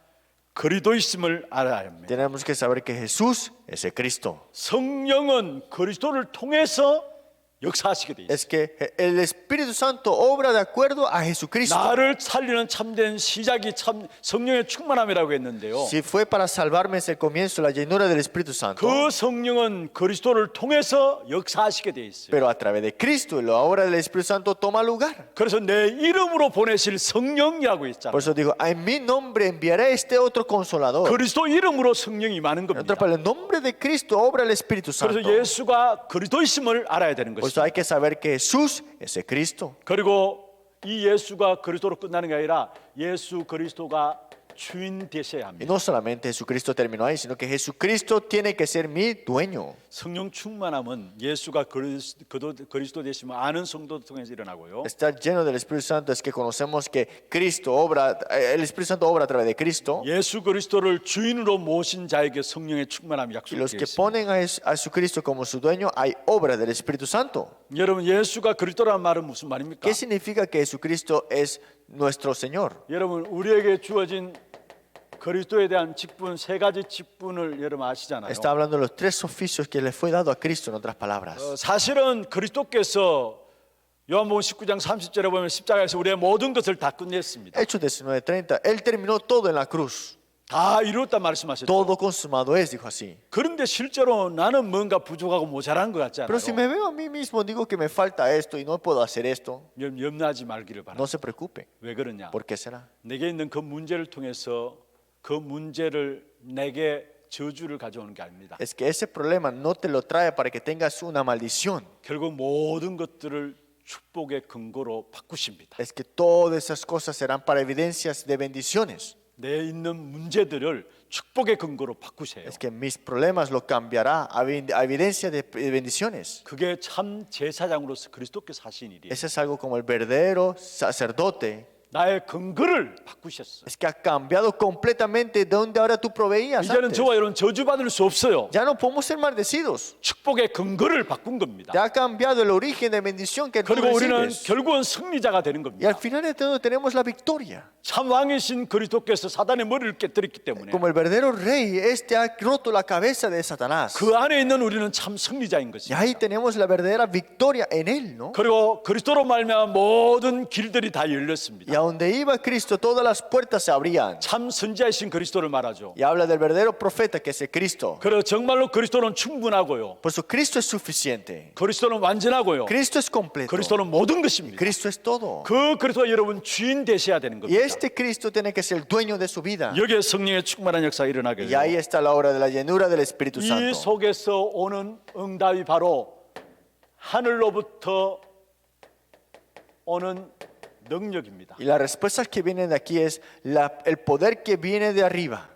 그리스도이심을 알아야 합니다. Tenemos que saber que Jesús es el Cristo. 성령은 그리스도를 통해서 역사하시게 돼 있어요. Es que el Espíritu Santo obra de acuerdo a Jesucristo. 나를 살리는 참된 시작이 참 성령의 충만함이라고 했는데요. Si fue para salvarme es el comienzo, la llenura del Espíritu Santo. 그 성령은 그리스도를 통해서 역사하시게 돼 있어요. Pero a través de Cristo, la obra del Espíritu Santo toma lugar. 그래서 내 이름으로 보내실 성령이라고 했잖아요. Por eso digo, en mi nombre enviaré este otro consolador. 그리스도 이름으로 성령이 임하는 En 겁니다. otras palabras, el nombre de Cristo obra el Espíritu Santo. 그래서 예수가 그리스도이심을 알아야 되는 Por eso 것입니다. hay que saber que Jesús es el Cristo. 그리고 이 예수가 그리스도로 끝나는 게 아니라 예수 그리스도가 주인 되셔야 Y 합니다. no solamente Jesucristo terminó ahí, sino que Jesucristo tiene que ser mi dueño. 성령 충만함은 예수가 그리스도 되심을 아는 성도를 통해서 일어나고요. Estar lleno del Espíritu Santo es que conocemos que Cristo obra, el Espíritu Santo obra a través de Cristo. 예수 그리스도를 주인으로 모신 자에게 성령의 충만함이 Y los 약속되어 que 있습니다. ponen a Jesucristo como su dueño, hay obra del Espíritu Santo. 여러분 예수가 그리스도라는 말은 무슨 말입니까? ¿Qué significa que Jesucristo es nuestro Señor? 여러분 우리에게 주어진 그리스도에 대한 직분 세 가지 직분을 여러분 아시잖아요. Está hablando de los tres oficios que le fue dado a Cristo, en otras palabras. 사실은 그리스도께서 요한복음 19장 30절에 보면 십자가에서 우리의 모든 것을 다 끝냈습니다. Hechos 19:30, Él terminó todo en la cruz. 다 이루었다 말씀하셨죠. Todo consumado es, dijo así. 그런데 실제로 나는 뭔가 부족하고 모자란 것 같지 Pero si 않아요? me veo a mí mismo, digo que me falta esto y no puedo hacer esto. 염려하지 말기를 바랍니다. No se preocupe. 왜 그러냐? ¿Por qué será? 내게 있는 그 문제를 통해서 그 문제를 내게 저주를 가져오는 게 아닙니다. Es que ese problema no te lo trae para que tengas una maldición. 결국 모든 것들을 축복의 근거로 바꾸십니다. Es que todas esas cosas serán para evidencias de bendiciones. 내 있는 문제들을 축복의 근거로 바꾸세요. Es que mis problemas lo cambiará a evidencia de bendiciones. 그게 참 제사장으로서 그리스도께서 하신 일이에요. Ese es algo como el verdadero sacerdote. 나의 근거를 바꾸셨어요. Es que ha cambiado completamente de donde ahora tú proveías 이제는 antes. 저와 여러분 저주받을 수 없어요. Ya no podemos ser maldecidos. 축복의 근거를 바꾼 겁니다. Te ha cambiado el origen de bendición que tú 그리고 우리는 recibes. 결국은 승리자가 되는 Y 겁니다. al final de todo tenemos la victoria. 참 왕이신 그리스도께서 사단의 머리를 깨뜨렸기 때문에 Como el verdadero rey, este ha roto la cabeza de Satanás. 그 안에 있는 우리는 참 승리자인 Y 것입니다. ahí tenemos la verdadera victoria en él, ¿no? 그리고 그리스도로 말미암아 모든 길들이 다 Y 열렸습니다. a donde iba Cristo, todas las puertas se abrían. 참 선지자이신 그리스도를 말하죠. Y habla del verdadero profeta que es el Cristo. 그리고 정말로 그리스도는 충분하고요. Por eso Cristo es suficiente. 그리스도는 완전하고요. Cristo es completo. 그리스도는 모든 것입니다. Cristo es todo. 그 그리스도 여러분 주인 되셔야 되는 Y 겁니다. este Cristo tiene que ser el dueño de su vida. 여기에 성령의 충만한 역사가 일어나게 Y 돼요. ahí está la obra de la llenura del Espíritu 이 Santo. 속에서 오는 응답이 바로 하늘로부터 오는 능력입니다. Y la respuesta que viene de aquí es el poder que viene de arriba.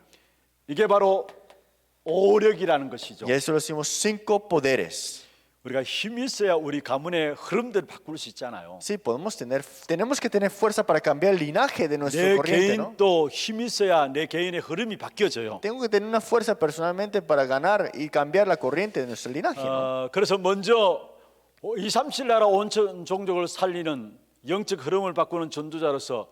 이게 바로 오력이라는 것이죠. Y eso lo decimos 5 poderes. 우리가 힘이 있어야 우리 가문의 흐름들을 바꿀 수 있잖아요. Sí, tenemos que tener fuerza para cambiar el linaje de nuestro 내 corriente, ¿no? 개인도 힘이 있어야 내 개인의 흐름이 바뀌어져요. Tengo que tener una fuerza personalmente para ganar y cambiar la corriente de nuestro linaje, ¿no? 그래서 먼저 237 나라 온천 종족을 살리는 영적 흐름을 바꾸는 전도자로서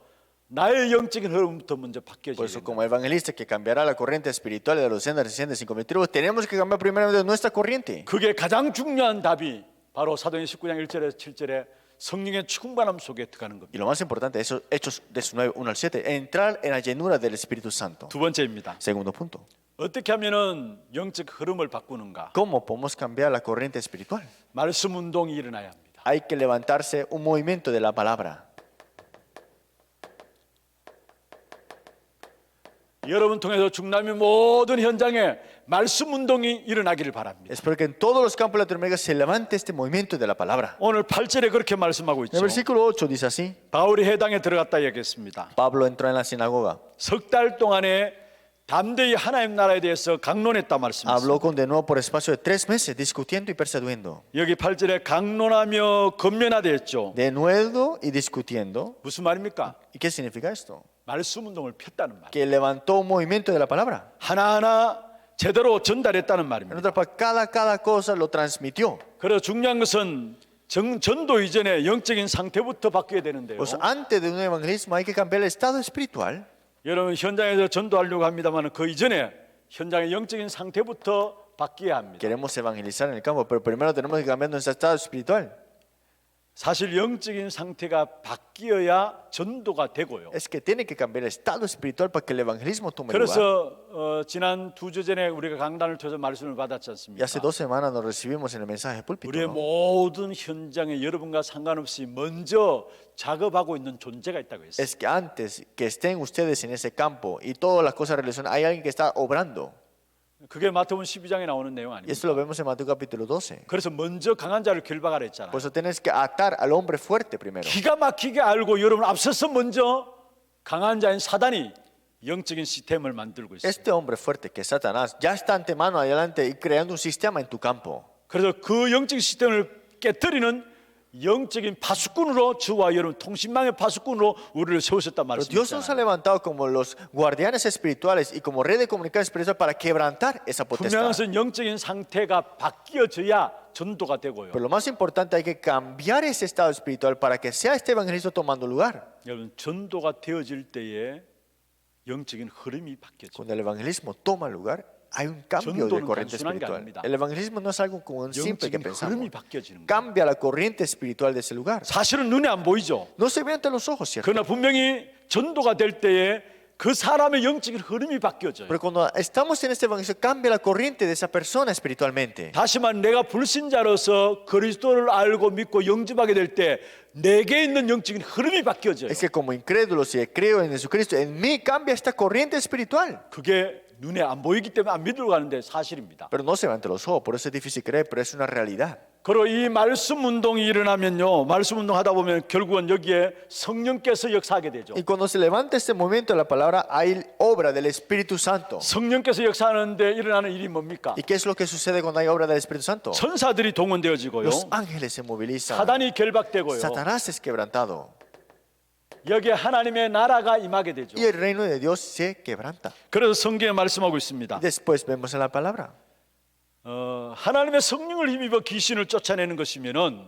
나의 영적인 흐름부터 먼저 Por 바뀌어져야 eso, 된다. como evangelista que cambiará la corriente espiritual de los 165,000 tribus, tenemos que cambiar primeramente nuestra corriente. 그게 가장 중요한 답이 바로 사도행 19장 1절에서 7절에 성령의 충만함 속에 들어가는 겁니다. Y lo más importante, eso, Hechos 19, 1 al 7, entrar en la llenura del Espíritu Santo. 두 번째입니다. Segundo punto. 어떻게 하면은 영적 흐름을 바꾸는가? ¿Cómo podemos cambiar la corriente espiritual? 말씀 운동이 일어나야 합니다. Hay que levantarse un movimiento de la palabra. 여러분 통해서 중남미 모든 현장에 말씀 운동이 일어나기를 바랍니다. Espero que en todos los campos de Latinoamérica se levante este movimiento de la palabra. 오늘 8절에 그렇게 말씀하고 En 있죠. el versículo 8 dice así: 바울이 회당에 들어갔다 얘기했습니다. Pablo entró en la sinagoga. 석 달 동안에 담대히 하나님 나라에 대해서 강론했다 말씀했습니다. Habló con de nuevo por espacio de 3 meses, discutiendo y persuadiendo. 여기 8절에 강론하며 건면하되었죠. De nuevo y discutiendo. 무슨 말입니까? ¿Y qué significa esto? 말씀 운동을 폈다는 말. Que levantó un movimiento de la palabra. 하나하나 제대로 전달했다는 En 말입니다. otras palabras, cada cosa lo transmitió. 그래서 중요한 것은 전도 이전에 영적인 상태부터 바뀌어야 되는데요. Pues antes de un evangelismo hay que cambiar el estado espiritual. 여러분 현장에서 전도하려고 합니다만 그 이전에 현장의 영적인 상태부터 바뀌어야 합니다. Queremos evangelizar en el campo, pero primero tenemos que cambiar nuestro estado espiritual. 사실 영적인 상태가 바뀌어야 전도가 되고요. Es que tiene que cambiar el estado espiritual para que el evangelismo tome lugar. 그래서 지난 2주 전에 우리가 강단을 통해서 말씀을 받았지 Y 않습니까? hace 2 semanas nos recibimos en el mensaje púlpito. 우리의 ¿No? 모든 현장에 여러분과 상관없이 먼저 작업하고 있는 존재가 있다고 했어요. Es que antes que estén ustedes en ese campo y todas las cosas relacionadas, hay alguien que está obrando. 그게 마태복음 12장에 나오는 내용 Y 아닙니까? esto lo vemos en Mateo capítulo 12. 그래서 먼저 강한 자를 결박하라 했잖아요. Por eso tienes que atar al hombre fuerte primero. 기가 막히게 알고 여러분 앞서서 먼저 강한 자인 사단이 영적인 시스템을 만들고 있어요. Este hombre fuerte que es Satanás ya está antemano adelante y creando un sistema en tu campo. 그래서 그 영적인 시스템을 깨뜨리는 영적인 파수꾼으로 저와 여러분 통신망의 파수꾼으로 우리를 세우셨단 Pero Dios nos ha 말씀이잖아요. levantado como los guardianes espirituales y como red de comunicación espiritual para quebrantar esa potestad. 분명한 것은 영적인 상태가 바뀌어져야 전도가 되고요. Pero lo más importante hay que cambiar ese estado espiritual para que sea este evangelismo tomando lugar. 여러분 전도가 되어질 때에 영적인 흐름이 바뀌어져. Cuando el evangelismo toma lugar, hay un cambio de 전도는 corriente 단순한 게 espiritual. 아닙니다. El evangelismo no es algo como un simple que 영적인 pensamos. 흐름이 바뀌어지는 거예요. Cambia la corriente espiritual de ese lugar. 사실은 눈에 안 보이죠. No se ve ante los ojos, ¿cierto? 그러나 분명히 전도가 될 때에 그 사람의 영적인 흐름이 바뀌어져요. Pero cuando estamos en este evangelio, cambia la corriente de esa persona espiritualmente. 다시 말 내가 불신자로서 그리스도를 알고 믿고 영접하게 될 때 내게 있는 영적인 흐름이 바뀌어져요. Es que como incrédulo, si creo en Jesucristo, en mí cambia esta corriente espiritual. 그게 눈에 안 보이기 때문에 안 믿으러 가는데 사실입니다. Pero no se ve ante los ojos, por eso es difícil creer, pero es una realidad. 그리고 이 말씀 운동이 일어나면요, 말씀 운동 하다 보면 결국은 여기에 성령께서 역사하게 되죠. Y cuando se levanta este movimiento de la palabra, hay obra del Espíritu Santo. 성령께서 역사하는데 일어나는 일이 뭡니까? ¿Y qué es lo que sucede cuando hay obra del Espíritu Santo? 천사들이 동원되어지고요, Los ángeles se movilizan. 사단이 결박되고요, Satanás es quebrantado. 여기에 하나님의 나라가 임하게 되죠. Y el reino de Dios se quebranta. 그래서 성경에 말씀하고 있습니다. Y después vemos en la palabra. 하나님의 성령을 힘입어 귀신을 쫓아내는 것이면은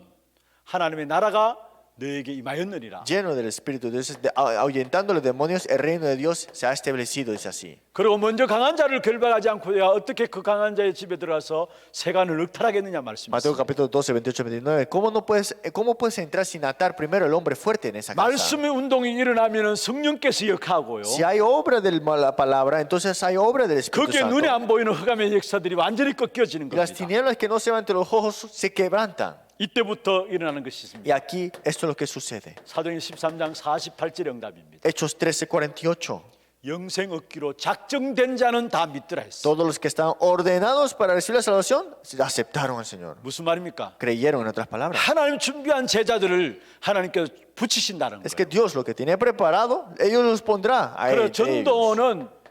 하나님의 나라가 너에게 임하였느니라. Lleno del Espíritu de Dios, ahuyentando a los demonios, el reino de Dios se ha establecido, dice así. 그리고 먼저 강한 자를 결박하지 않고 내가 어떻게 그 강한 자의 집에 들어가서 세간을 억탈하겠느냐 Mateo 말씀이었습니다. capítulo 12, 28, 29. ¿Cómo puedes entrar sin atar primero el hombre fuerte en esa casa? 말씀의 운동이 일어나면은 성령께서 역하고요. Si hay obra de la palabra, entonces hay obra del Espíritu 그게 눈에 Santo. 안 보이는 흑암의 역사들이 완전히 꺾여지는 Y las 겁니다. tinieblas que no se ven ante los ojos se quebrantan. 이때부터 일어나는 것이 있습니다. Y aquí esto es lo que sucede. 사도행 13장 48절 응답입니다. Hechos 13, 48. 영생 얻기로 작정된 자는 다 믿더라 했어. Todos los que estaban ordenados para recibir la salvación aceptaron al Señor. 무슨 말입니까? Creyeron, en otras palabras. 하나님 준비한 제자들을 하나님께서 붙이신다는 Es que 거예요. Dios lo que tiene preparado, ellos los pondrá a 그래서 ellos. 전도는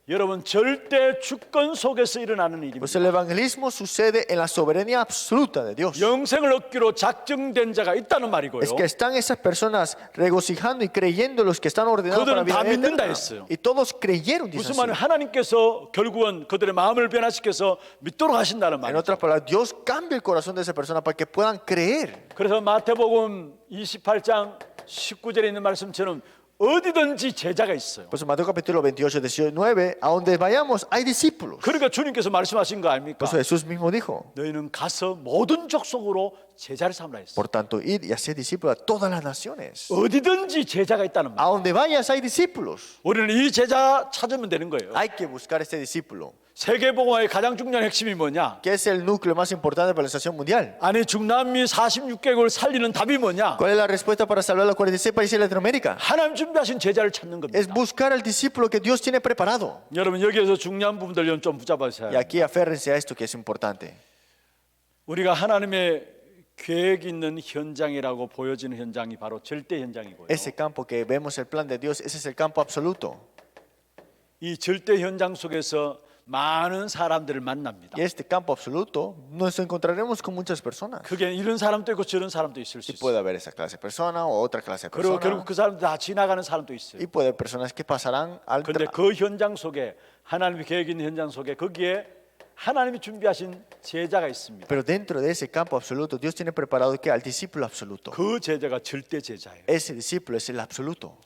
여러분 절대 주권 속에서 일어나는 Pues 일입니다. el evangelismo sucede en la soberanía absoluta de Dios. 영생을 얻기로 작정된 자가 있다는 말이고요. Es que están esas personas regocijando y creyendo los que están ordenados para 그들은 vida 다 믿는다 eterna. 했어요. Y todos creyeron, dice 무슨 así. 말은 하나님께서 결국은 그들의 마음을 변화시켜서 믿도록 하신다는 En 말이죠. otras palabras, Dios cambia el corazón de esa persona para que puedan creer. 그래서 마태복음 28장 19절에 있는 말씀처럼 어디든지 제자가 있어요. Pues en Mateo capítulo 28, 19, a donde vayamos hay discípulos. 그러니까 주님께서 말씀하신 거 아닙니까? Por eso Jesús mismo dijo, 너희는 가서 모든 족속으로 제자를 삼라 했어요. por tanto, id y haced discípulos a todas las naciones. 어디든지 제자가 있다는 말. A donde vayas hay discípulos. 우리는 이 제자 찾으면 되는 거예요. Hay que buscar este discípulo. 세계복음화의 가장 중요한 핵심이 뭐냐? ¿Qué es el núcleo más importante para la estación mundial? 아니 중남미 46개국을 살리는 답이 뭐냐? ¿Cuál es la respuesta para salvar a los 46 países de Latinoamérica? 하나님 준비하신 제자를 찾는 겁니다. Es buscar al discípulo que Dios tiene preparado. 여러분 여기에서 중요한 부분들 좀 붙잡아주세요. Y aquí aférrense a esto que es importante. 우리가 하나님의 계획 있는 현장이라고 보여지는 현장이 바로 절대 현장이고요. Ese campo que vemos el plan de Dios, ese es el campo absoluto. 이 절대 현장 속에서 많은 사람들을 만납니다. Y en este campo absoluto nos encontraremos con muchas personas. 그게 이런 사람도 있고 저런 사람도 있을 수 Y 있어요. puede haber esa clase de persona o otra clase de 그리고 persona. 결국 그 사람들 다 지나가는 사람도 있어요. Y puede haber personas que pasarán al 그런데 그 현장 속에 하나님의 계획 있는 현장 속에 거기에 하나님이 준비하신 제자가 있습니다. Pero dentro de ese campo absoluto, Dios tiene preparado que al discípulo absoluto. 그 제자가 절대 제자예요. Ese discípulo es el absoluto.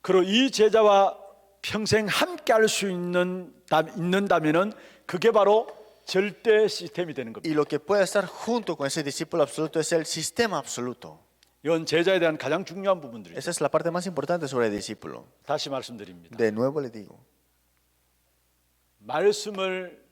그리고 이 제자와 평생 함께할 수 있는다면은 그게 바로 절대 시스템이 되는 겁니다. Y lo que puede estar junto con ese discípulo absoluto es el sistema absoluto. 이건 제자에 대한 가장 중요한 부분들이죠. Esa es la parte más importante sobre el discípulo. 다시 말씀드립니다. De nuevo le digo, 말씀을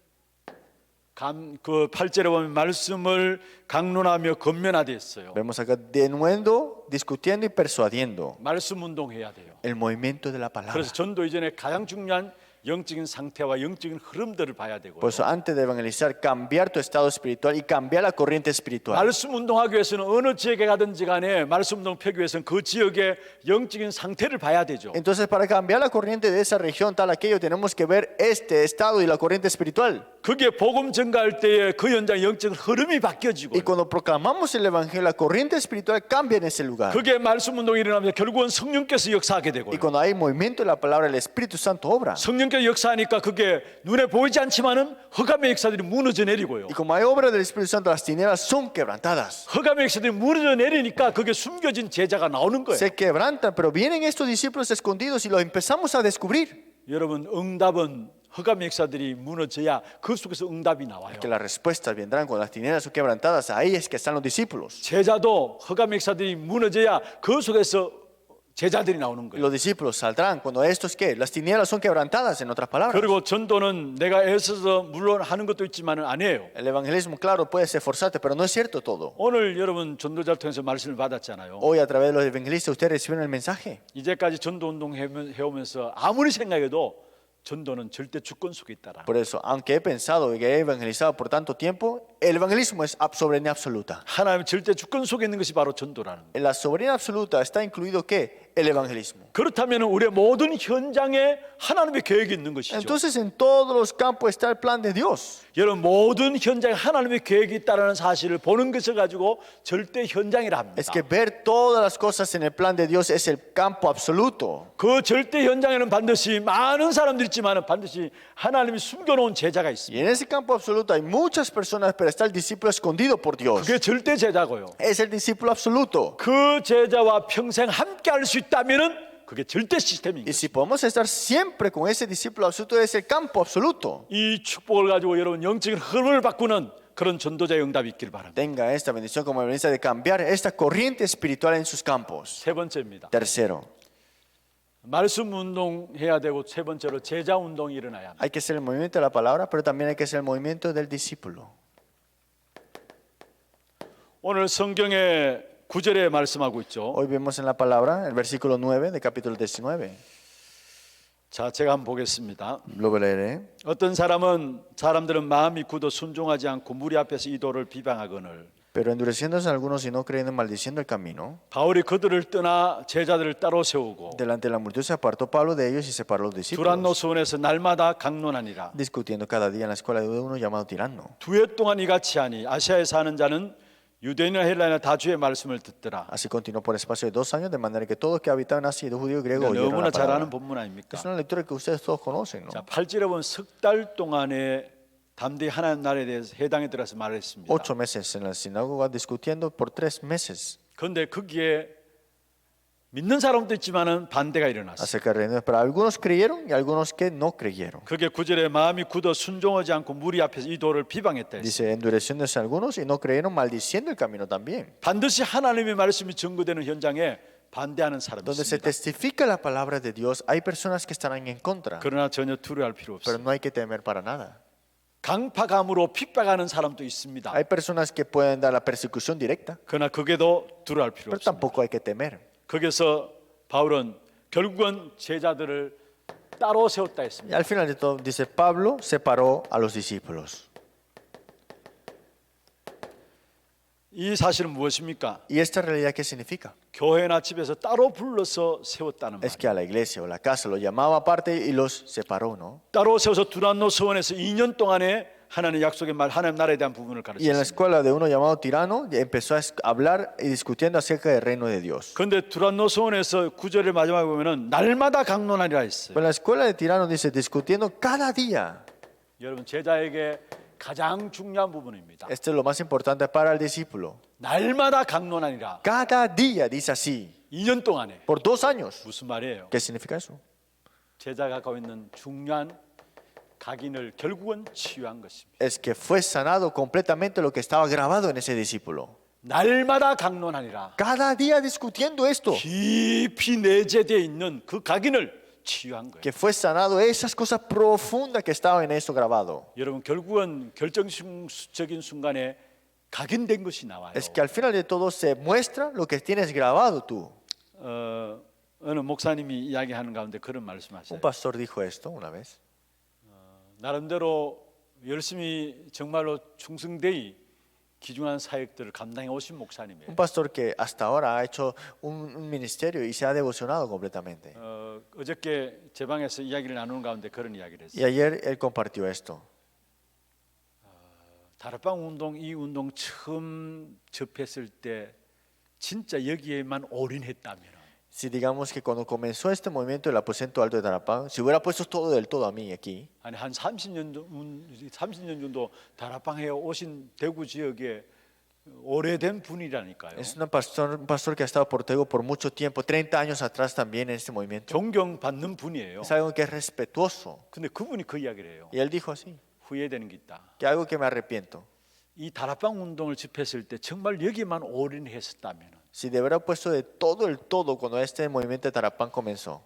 그 8절에 보면 말씀을 강론하며 건면하되 있어요. vemos acá de nuevo discutiendo y persuadiendo 말씀 운동해야 돼요. el movimiento de la palabra. 그래서 전도 이전에 가장 중요한 영적인 상태와 영적인 흐름들을 봐야 되고 Por eso antes de evangelizar, cambiar tu estado espiritual y cambiar la corriente espiritual. 말씀 운동하기 위해서는 어느 지역에 가든지 간에 말씀 운동 펴기 위해서는 그 지역의 영적인 상태를 봐야 되죠. Entonces, para cambiar la corriente de esa región, tal aquello, tenemos que ver este estado y la corriente espiritual. 그게 복음 전가할 때에 그 현장 영적인 흐름이 바뀌어지고 Y cuando proclamamos el evangelio, la corriente espiritual cambia en ese lugar. 그게 말씀 운동이 일어나면 결국은 성령께서 역사하게 되고요. Y cuando hay movimiento de la palabra, el Espíritu Santo obra. 성령께서 역사하니까 그게 눈에 보이지 않지만은 흑암의 역사들이 무너져 내리고요. Y como hay obra del Espíritu Santo, las tinieblas son quebrantadas. 흑암의 역사들이 무너져 내리니까 그게 숨겨진 제자가 나오는 거예요. Se quebrantan, pero vienen estos discípulos escondidos y los empezamos a descubrir. 여러분 응답은 흑암의 역사들이 무너져야 그 속에서 응답이 나와요. Que las respuestas vendrán cuando las tinieblas son quebrantadas. Ahí es que están los discípulos. 제자도 흑암의 역사들이 무너져야 그 속에서 제자들이 나오는 Y 거예요. los discípulos saldrán cuando estos, ¿qué? Las tinieblas son quebrantadas, en otras palabras. 그리고 전도는 내가 애써서 물론 하는 것도 있지만은 아니에요. El evangelismo, claro, puedes esforzarte, pero no es cierto todo. 오늘 여러분 전도자를 통해서 말씀을 받았잖아요. Hoy a través de los evangelistas ustedes reciben el mensaje. 이제까지 전도 운동 해오면서 아무리 생각해도 전도는 절대 주권 속에 있다라. Por eso, aunque he pensado y que he evangelizado por tanto tiempo, el evangelismo es soberanía absoluta. 하나님의 절대 주권 속에 있는 것이 바로 전도라는 거예요. En la soberanía absoluta está incluido ¿qué? El evangelismo. 그렇다면 우리의 모든 현장에 하나님의 계획이 있는 것이죠. Entonces en todos los campos está el plan de Dios. 여러분 모든 현장에 하나님의 계획이 있다는 사실을 보는 것을 가지고 절대 현장이라 합니다. Es que ver todas las cosas en el plan de Dios es el campo absoluto. 그 절대 현장에는 반드시 많은 사람들이 있지만 반드시 하나님이 숨겨놓은 제자가 Y 있습니다. en ese campo absoluto hay muchas personas, pero está el discípulo escondido por Dios. 그게 절대 제자고요. Es el discípulo absoluto. 그 제자와 평생 함께할 수 있다면은 그게 절대 시스템인 Y 거예요. si podemos estar siempre con ese discípulo absoluto, es el campo absoluto. 이 축복을 가지고 여러분 영적인 흐름을 바꾸는 그런 전도자의 응답이 있길 바랍니다. Tenga esta bendición como bendición de cambiar esta corriente espiritual en sus campos. 세 번째입니다. Tercero, 말씀 운동해야 되고 세 번째로 제자 운동이 일어나야 합니다. hay que hacer el movimiento de la palabra, pero también hay que hacer el movimiento del discípulo. 오늘 성경에 9절에 말씀하고 있죠. Hoy vemos en la palabra el versículo 9 de capítulo 19. 자, 제가 한번 보겠습니다. Lo leeré. 어떤 사람들은 마음이 굳어 순종하지 않고 무리 앞에서 이도를 비방하거늘 Pero endureciéndose algunos y no creyendo, maldiciendo el camino, 바울이 그들을 떠나 제자들을 따로 세우고 delante de la multitud se apartó Pablo de ellos y separó a los 두란노 discípulos, 수원에서 날마다 강론하니라. discutiendo cada día en la escuela de uno llamado tirano. 두 해 동안 이같이 하니 아시아에 사는 자는 유대인이나 헬라이나 다 주의 말씀을 듣더라. Así continuó por espacio de 2 años, de manera que todos que habitaban así, judío y griego, oyeron 너무나 la 잘 palabra. 아는 본문 아닙니까? Es una lectura que ustedes todos conocen, ¿no? 자, 8절에 보면 석 달 동안에 담대히 하나님 나라에 대해서 해당에 들어서 말했습니다. 8 meses en la sinagoga discutiendo por 3 meses 그런데 거기에 믿는 사람도 있지만은 반대가 일어났어요. acerca del reino. Pero algunos creyeron y algunos que no creyeron. 그게 9절에 마음이 굳어 순종하지 않고 무리 앞에서 이 도를 비방했다 했어요. Dice, endureciéndose algunos y no creyeron, maldiciendo el camino también. 반드시 하나님의 말씀이 증거되는 현장에 반대하는 사람이 Donde se 있습니다. testifica la palabra de Dios, hay personas que estarán en contra, 그러나 전혀 두려워할 필요 pero 없어요. no hay que temer para nada. 강파감으로 핍박하는 사람도 있습니다. Hay personas que pueden dar la persecución directa, 그러나 그게도 두려워할 필요 pero 없습니다. tampoco hay que temer. 거기서 바울은 결국은 제자들을 따로 세웠다 Y 했습니다. al final de todo, dice, Pablo separó a los discípulos. 이 사실은 무엇입니까? ¿Y esta realidad qué significa? 교회나 집에서 따로 불러서 세웠다는 Es 말. que a la iglesia o la casa los llamaba aparte y los separó, ¿no? 따로 세워서 두란노 서원에서 2년 동안에 하나님 약속의 말, 하나님 나라에 대한 부분을 Y en la 가르쳤습니다. escuela de uno llamado Tirano empezó a hablar y discutiendo acerca del reino de Dios. 그런데 두란노 서원에서 9절의 마지막에 보면은 날마다 강론하리라 했어요. Pero en la escuela de Tirano dice discutiendo cada día. 여러분 제자에게 가장 중요한 부분입니다. Esto es lo más importante para el discípulo. 날마다 강론하리라. Cada día dice así, 2년 동안에 por 2 años. 무슨 말이에요? ¿Qué significa eso? 제자가 갖고 있는 중요한 각인을 결국은 치유한 것입니다. Es que fue sanado completamente lo que estaba grabado en ese discípulo. 날마다 강론하리라. Cada día discutiendo esto, 깊이 내재되어 있는 그 각인을 치유한 거예요. que fue sanado esas cosas profundas que estaban en esto grabado. 여러분 결국은 결정적인 순간에 각인된 것이 나와요. Es que al final de todo se muestra lo que tienes grabado tú. 어느 목사님이 이야기하는 가운데 그런 Un 말씀하세요. pastor dijo esto una vez. 나름대로 열심히 정말로 충성되이 귀중한 사역들을 감당해 오신 목사님이에요. Un pastor que hasta ahora ha hecho un ministerio y se ha devocionado completamente. 어저께 제 방에서 이야기를 나누는 가운데 그런 이야기를 Y 했어요. ayer él compartió esto. 다락방 운동 이 운동 처음 접했을 때 진짜 여기에만 올인했다면 Si digamos que cuando comenzó este movimiento del aposento alto de Tarapán, si hubiera puesto todo del todo a mí aquí, 아니 한 30년 정도 다락방에 오신 대구 지역에 오래된 분이라니까요. es un pastor que ha estado por Tego por mucho tiempo, 30 años atrás también en este movimiento. 존경받는 분이에요. Es algo que es respetuoso. 근데 그분이 그 이야기를 해요. Y él dijo así, 후회되는 게 있다. que algo que me arrepiento. 이 다락방 운동을 집했을 때 정말 여기만 올인했었다면 Si de verdad puesto de todo el todo cuando este movimiento de Tarapán comenzó,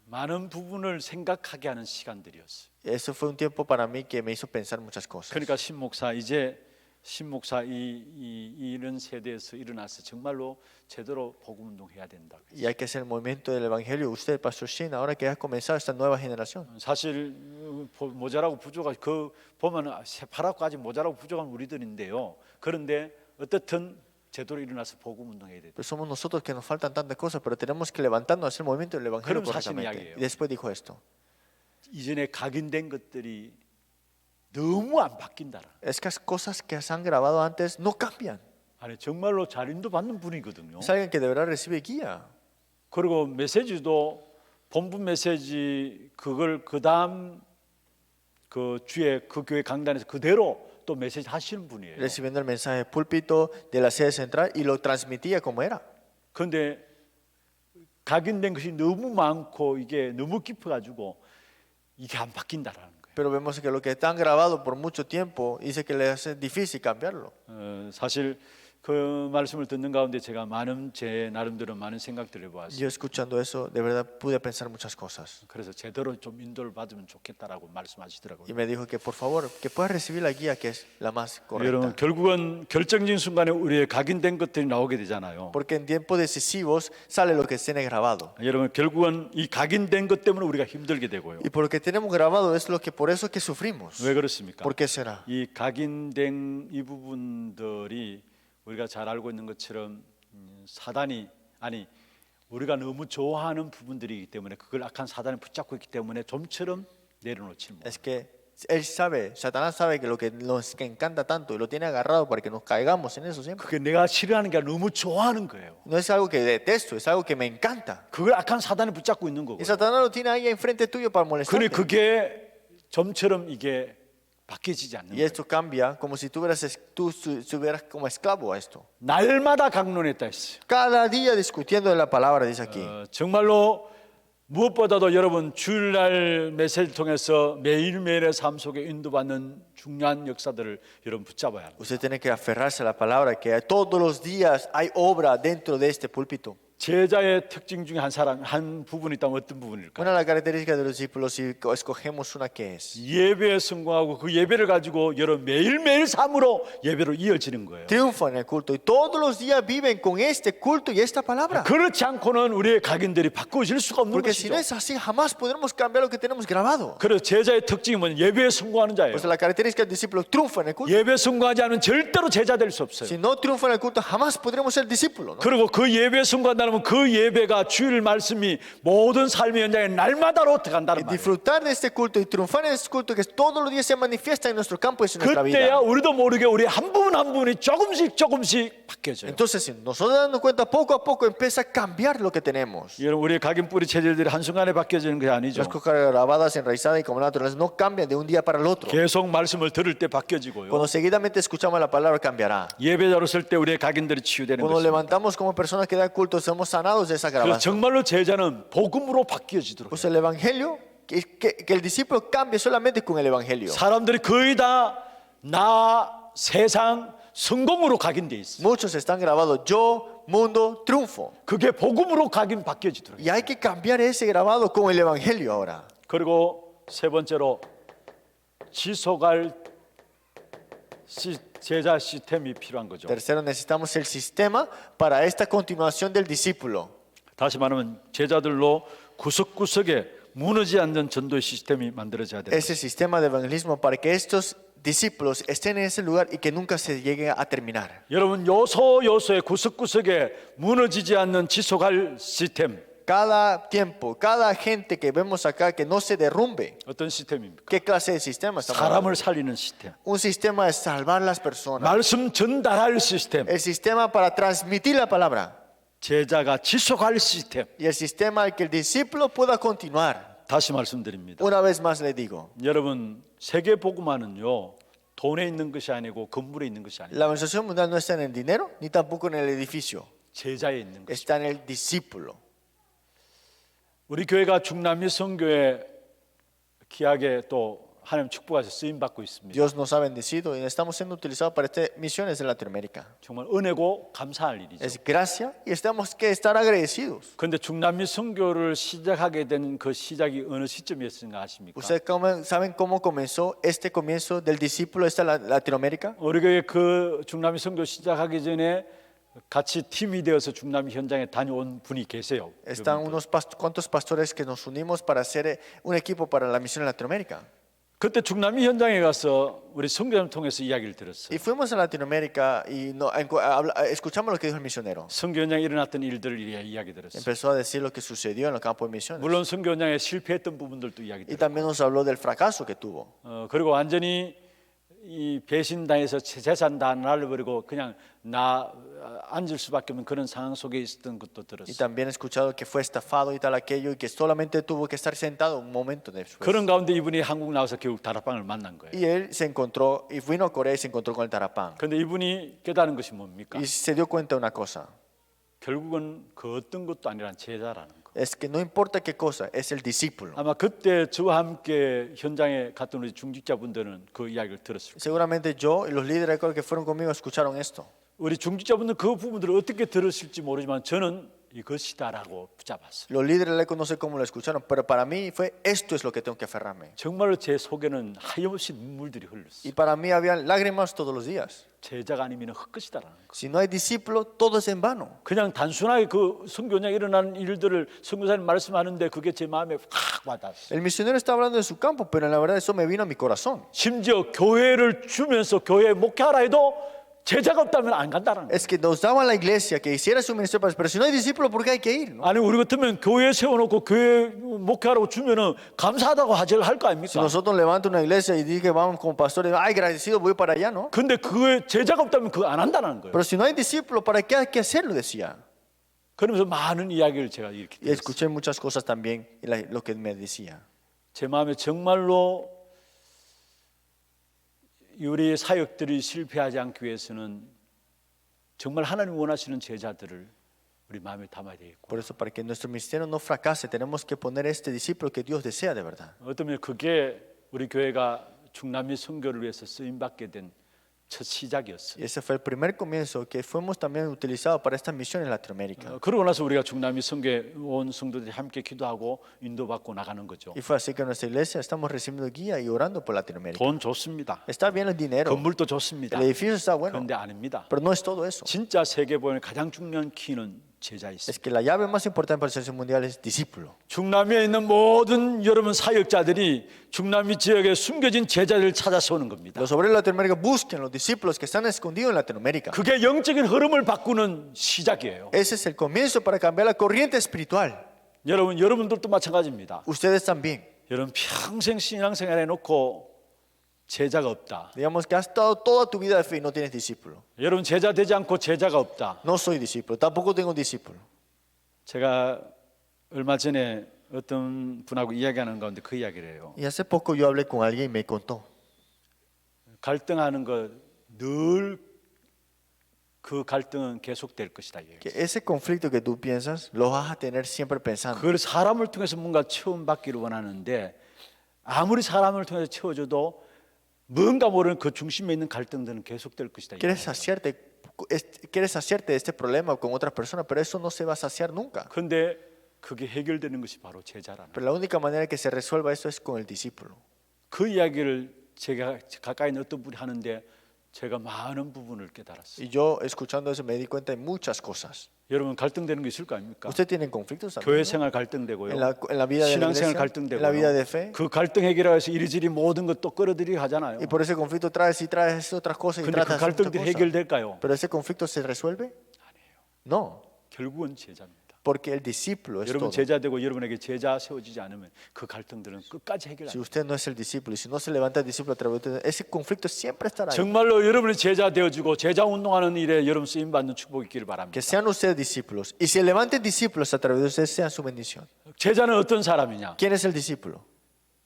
많은 부분을 생각하게 하는 시간들이었어요. eso fue un tiempo para mí que me hizo pensar muchas cosas. 그러니까 신목사 이제 신목사 이런 세대에서 일어나서 정말로 제대로 복음 운동해야 된다. Y hay que hacer el movimiento del evangelio. Usted, Pastor Shin, ahora que ha comenzado esta nueva generación. 사실 모자라고 부족한 그 보면 세파라고까지 모자라고 부족한 우리들인데요. 그런데 어떻든 제대로 일어나서 복음 운동해야 돼. Pero somos nosotros que nos faltan tantas cosas, pero tenemos que levantarnos a hacer el movimiento del evangelio 그럼 사실 correctamente. 이야기예요. Y después dijo esto. 이전에 각인된 것들이 너무 안 바뀐다라. Es que las cosas que se han grabado antes no cambian. 아니 정말로 자린도 받는 분이거든요. Es alguien que de verdad recibe guía. 그리고 메시지도 본분 메시지 그걸 그다음 그 주에 그 교회 강단에서 그대로 또 메시지 하시는 분이에요. Recibiendo el mensaje púlpito de la sede central y lo transmitía como era. 그런데 각인된 것이 너무 많고 이게 너무 깊어가지고 이게 안 바뀐다라는 거예요. Pero vemos que lo que están grabado por mucho tiempo dice que le hace difícil cambiarlo. 사실 그 말씀을 듣는 가운데 제가 제 나름대로 많은 생각들을 해보았어요. Yo escuchando eso, de verdad pude pensar muchas cosas. 그래서 제대로 좀 인도를 받으면 좋겠다라고 말씀하시더라고요. Y me dijo que por favor, que pueda recibir la guía que es la más 여러분 correcta. 결국은 결정적인 순간에 우리의 각인된 것들이 나오게 되잖아요. Porque en tiempos decisivos sale lo que tiene grabado. 여러분 결국은 이 각인된 것 때문에 우리가 힘들게 되고요. Y por lo que tenemos grabado es lo que por eso es que sufrimos. 왜 그렇습니까? ¿Por qué será? 이 각인된 이 부분들이 우리가 잘 알고 있는 것처럼 사단이 아니 우리가 너무 좋아하는 부분들이기 때문에 그걸 악한 사단이 붙잡고 있기 때문에 좀처럼 내려놓지 못. Es que él sabe, Satanás sabe que lo que nos encanta tanto y lo tiene agarrado para que nos caigamos en eso siempre. 그게 내가 싫어하는 게 아니라 너무 좋아하는 거예요. No es algo que detesto, es algo que me encanta. 그걸 악한 사단이 붙잡고 있는 거고. Y Satanás lo tiene ahí enfrente tuyo para 근데 molestarte. 그게 좀처럼 이게 바뀌어지지 않는 Y 거예요. esto cambia como si tú estuvieras como esclavo a esto. 날마다 강론했다 했어요. Cada día discutiendo de la palabra, dice aquí. 정말로 무엇보다도 여러분 주일날 메시지를 통해서 매일매일의 삶 속에 인도받는 중요한 역사들을 여러분 붙잡아야 합니다. Usted tiene que aferrarse a la palabra, que todos los días hay obra dentro de este púlpito. 제자의 특징 중에 한 부분이 있다면 어떤 부분일까요? Una de las características de los discípulos, si escogemos una, ¿qué es? 예배에 성공하고 그 예배를 가지고 여러 매일매일 삶으로 예배로 이어지는 거예요. Triunfan en el culto y todos los días viven con este culto y esta palabra. 그렇지 않고는 우리의 각인들이 바꾸어질 수가 없는 Porque si 것이죠. no es así, jamás podremos cambiar lo que tenemos grabado. 그래서 제자의 특징이 뭐냐? 예배에 성공하는 자예요. Pues la característica del discípulo triunfa en el culto. 예배에 성공하지 않으면 절대로 제자 될 수 없어요. Si no triunfa en el culto, jamás podremos ser discípulos, ¿no? 그리고 그 예배에 성공한다면 그 예배가 주일 말씀이 모든 삶의 현장에 날마다로 들어간다는 Y 말이에요. disfrutar de este culto y triunfar en este culto que todos los días se manifiesta en nuestro campo y en nuestra 그때야 vida. 우리도 모르게 우리 한 부분 한 부분이 조금씩 바뀌어져요. Entonces, si nosotros dando cuenta, poco a poco empieza a cambiar lo que tenemos. 여러분, 우리의 각인 뿌리 체질들이 한순간에 바뀌어지는 게 아니죠. Las cosas grabadas, enraizadas y como naturales no cambian de un día para el otro. 계속 말씀을 들을 때 바뀌어지고요. Cuando seguidamente escuchamos la palabra, cambiará. 예배자로 쓸 때 우리의 각인들이 치유되는 Cuando 것입니다. levantamos como personas que dan culto, somos sanados de esa 그래서 grabación. 정말로 제자는 복음으로 바뀌어지도록 Pues el evangelio, que el discípulo cambie solamente con el evangelio. 사람들이 거의 다 나, 세상, 성공으로 각인돼 있어. Muchos están grabados yo, mundo, triunfo. 그게 복음으로 각인 바뀌어지도록. Y hay que cambiar ese grabado con el evangelio ahora. 그리고 세 번째로 지속할 제자 시스템이 필요한 거죠. Tercero, necesitamos el sistema para esta continuación del discípulo. 다시 말하면 제자들로 구석구석에 무너지지 않는 전도의 시스템이 만들어져야 돼요. Ese sistema de evangelismo para que estos discípulos estén en ese lugar y que nunca se lleguen a terminar. 여러분 요소의 구석구석에 무너지지 않는 지속할 시스템 Cada tiempo, cada gente que vemos acá que no se derrumbe. 어떤 시스템입니까? ¿Qué clase de sistema estamos 사람을 hablando? 살리는 시스템, Un sistema de salvar las personas. 말씀 전달할 시스템, El sistema para transmitir la palabra. 제자가 지속할 시스템. Y el sistema en que el discípulo pueda continuar. 다시 말씀드립니다. Una vez más le digo, 여러분 세계 복음화는요 돈에 있는 것이 아니고 건물에 있는 것이 아니에요. la organización mundial no está en el dinero ni tampoco en el edificio. 제자에 있는 것. Está en el discípulo. 우리 교회가 중남미 선교에 귀하게 또 하나님 축복하셔서 쓰임 받고 있습니다. Dios nos ha bendecido y estamos siendo utilizados para estas misiones en Latinoamérica. 정말 은혜고 감사할 일이죠. Es gracia y tenemos que estar agradecidos. 그런데 중남미 선교를 시작하게 된 그 시작이 어느 시점이었는가 아십니까? ¿Ustedes saben cómo comenzó este comienzo del discípulo esta Latinoamérica? 우리 교회 그 중남미 선교 시작하기 전에 같이 팀이 되어서 중남미 현장에 다녀온 분이 계세요. Están unos cuantos pastores que nos unimos para hacer un equipo para la misión en Latinoamérica. 그때 중남미 현장에 가서 우리 선교사를 통해서 이야기를 들었어요. Y fuimos a Latinoamérica y escuchamos lo que dijo el misionero. 선교 현장에 일어났던 일들을 이야기 들었어요. Empezó a decir lo que sucedió en el campo de misiones. 물론 선교 현장에 실패했던 부분들도 이야기 Y 들었어요. también nos habló del fracaso que tuvo. 그리고 완전히 이 배신당해서 재산 다 날려버리고 그냥 앉을 수밖에 없는 그런 상황 속에 있었던 것도 Y 들었어요. también he escuchado que fue estafado y tal aquello y que solamente tuvo que estar sentado un momento después. 그런 가운데 이분이 한국 나와서 결국 다락방을 만난 거예요. Y él se encontró y vino a Corea y se encontró con el Tarapán. 그런데 이분이 깨달은 것이 뭡니까? Y se dio cuenta de una cosa. 결국은 그 어떤 것도 아니라 제자라는 거. Es que no importa qué cosa, es el discípulo. 아마 그때 저와 함께 현장에 갔던 우리 중직자분들은 그 이야기를 들었을 거예요. Seguramente yo y los líderes que fueron conmigo escucharon esto. 우리 중직자분들 그 부분들을 어떻게 들으실지 모르지만 저는 이것이다라고 붙잡았어요. Los líderes no sé cómo lo escucharon, pero para mí fue esto es lo que tengo que aferrarme. 정말로 제 속에는 하염없이 눈물들이 Y 흘렀어요. para mí habían lágrimas todos los días. 제자가 아니면 헛것이다라는 거. Si no hay discípulo, todo es en vano. 그냥 단순하게 그 선교장에 일어나는 일들을 선교사님 말씀하는데 그게 제 마음에 확 와닿았어요. El misionero está hablando de su campo, pero en la verdad eso me vino a mi corazón. 심지어 교회를 주면서 교회 목회하라 해도 제자가 없다면 안 간다는 거예요. Es que nos daban la iglesia que hiciera su ministerio, pero si no hay discípulo, ¿por qué hay que ir? ¿No? 아니 우리 같으면 교회 세워놓고 교회 목회하라고 주면은 감사하다고 할 거 Si 아닙니까? nosotros levantamos una iglesia y dice que vamos como pastores, ay, agradecido, voy para allá, ¿no? 근데 그 제자가 없다면 그거 안 한다는 거예요. Pero si no hay discípulo, ¿para qué hay que hacerlo? Decía. 그러면서 많은 이야기를 제가 이렇게 Y 들었어요. escuché muchas cosas también, lo que me decía. 제 마음에 정말로 우리 사역들이 실패하지 않기 위해서는 정말 하나님 원하시는 제자들을 우리 마음에 담아야 되겠고 Por eso, para que nuestro ministerio no fracase, tenemos que poner este discípulo que Dios desea de verdad. 어쩌면 그게 우리 교회가 중남미 선교를 위해서 쓰임 받게 된 첫 시작이었어요. Y ese fue el primer comienzo que fuimos también utilizados para estas misiones en Latinoamérica. 그러고 나서 우리가 중남미 성교회 온 성도들이 함께 기도하고 인도받고 나가는 거죠. Y fue así que en nuestra iglesia estamos recibiendo guía y orando por Latinoamérica. 돈 좋습니다. Está bien el dinero, 건물도 좋습니다. el edificio está bueno, 그런데 아닙니다. pero no es todo eso. 진짜 세계보험의 가장 중요한 키는 제자 있습니다. Es que la llave más importante para el servicio mundial es discípulo. 중남미에 있는 모든 여러분 사역자들이 중남미 지역에 숨겨진 제자들을 찾아 세우는 겁니다. Los obreros de Latinoamérica busquen los discípulos que están escondidos en Latinoamérica. 그게 영적인 흐름을 바꾸는 시작이에요. Ese es el comienzo para cambiar la corriente espiritual. 여러분들도 마찬가지입니다. Ustedes también. 여러분 평생 신앙생활 해놓고 제자가 없다. Digamos que has estado toda tu vida de fe y no tienes discípulo. 여러분 제자 되지 않고 제자가 없다. No soy discípulo, tampoco tengo discípulo. 제가 얼마 전에 어떤 분하고 이야기하는 가운데 그 이야기를 해요. Y hace poco yo hablé con alguien y me contó 갈등하는 거 늘 그 갈등은 계속될 것이다. que ese conflicto que tú piensas lo vas a tener siempre pensando. 그걸 사람을 통해서 뭔가 체험받기를 원하는데 아무리 사람을 통해서 채워줘도 뭔가 모르는 그 중심에 있는 갈등들은 계속될 것이다. Quieres saciarte de este problema con otras personas, pero eso no se va a saciar nunca. 그런데 그게 해결되는 것이 바로 제자라는. Pero la única manera que se resuelva eso es con el discípulo. 그 이야기를 제가 가까이 있는 어떤 분이 하는데 제가 많은 부분을 깨달았어요. Y yo escuchando eso me di cuenta de muchas cosas. 여러분 갈등되는 게 있을 거 아닙니까? Usted tiene conflictos también, 교회 ¿no? 생활 갈등되고요. en la vida de la 신앙생활 iglesia, en la vida de 갈등되고요. fe. 그 갈등 해결하기 위해서 이리저리 모든 것도 끌어들이게 하잖아요. Y por ese conflicto traes y traes otras cosas y 근데 그 tratas otras 갈등들이 cosas. 해결될까요? Pero ese conflicto se resuelve? No, 결국은 제자입니다. porque el discípulo es 여러분 todo. 제자 되고 여러분에게 제자 세워지지 않으면 그 갈등들은 끝까지 해결 안 Si 돼요. usted no es el discípulo y si no se levanta el discípulo a través de usted, ese conflicto siempre estará ahí. 정말로 여러분이 제자 되어주고 제자 운동하는 일에 여러분 쓰임 받는 축복이 있기를 바랍니다. Que sean ustedes discípulos y se levanten discípulos a través de ustedes, sean su bendición. 제자는 어떤 사람이냐? ¿Quién es el discípulo?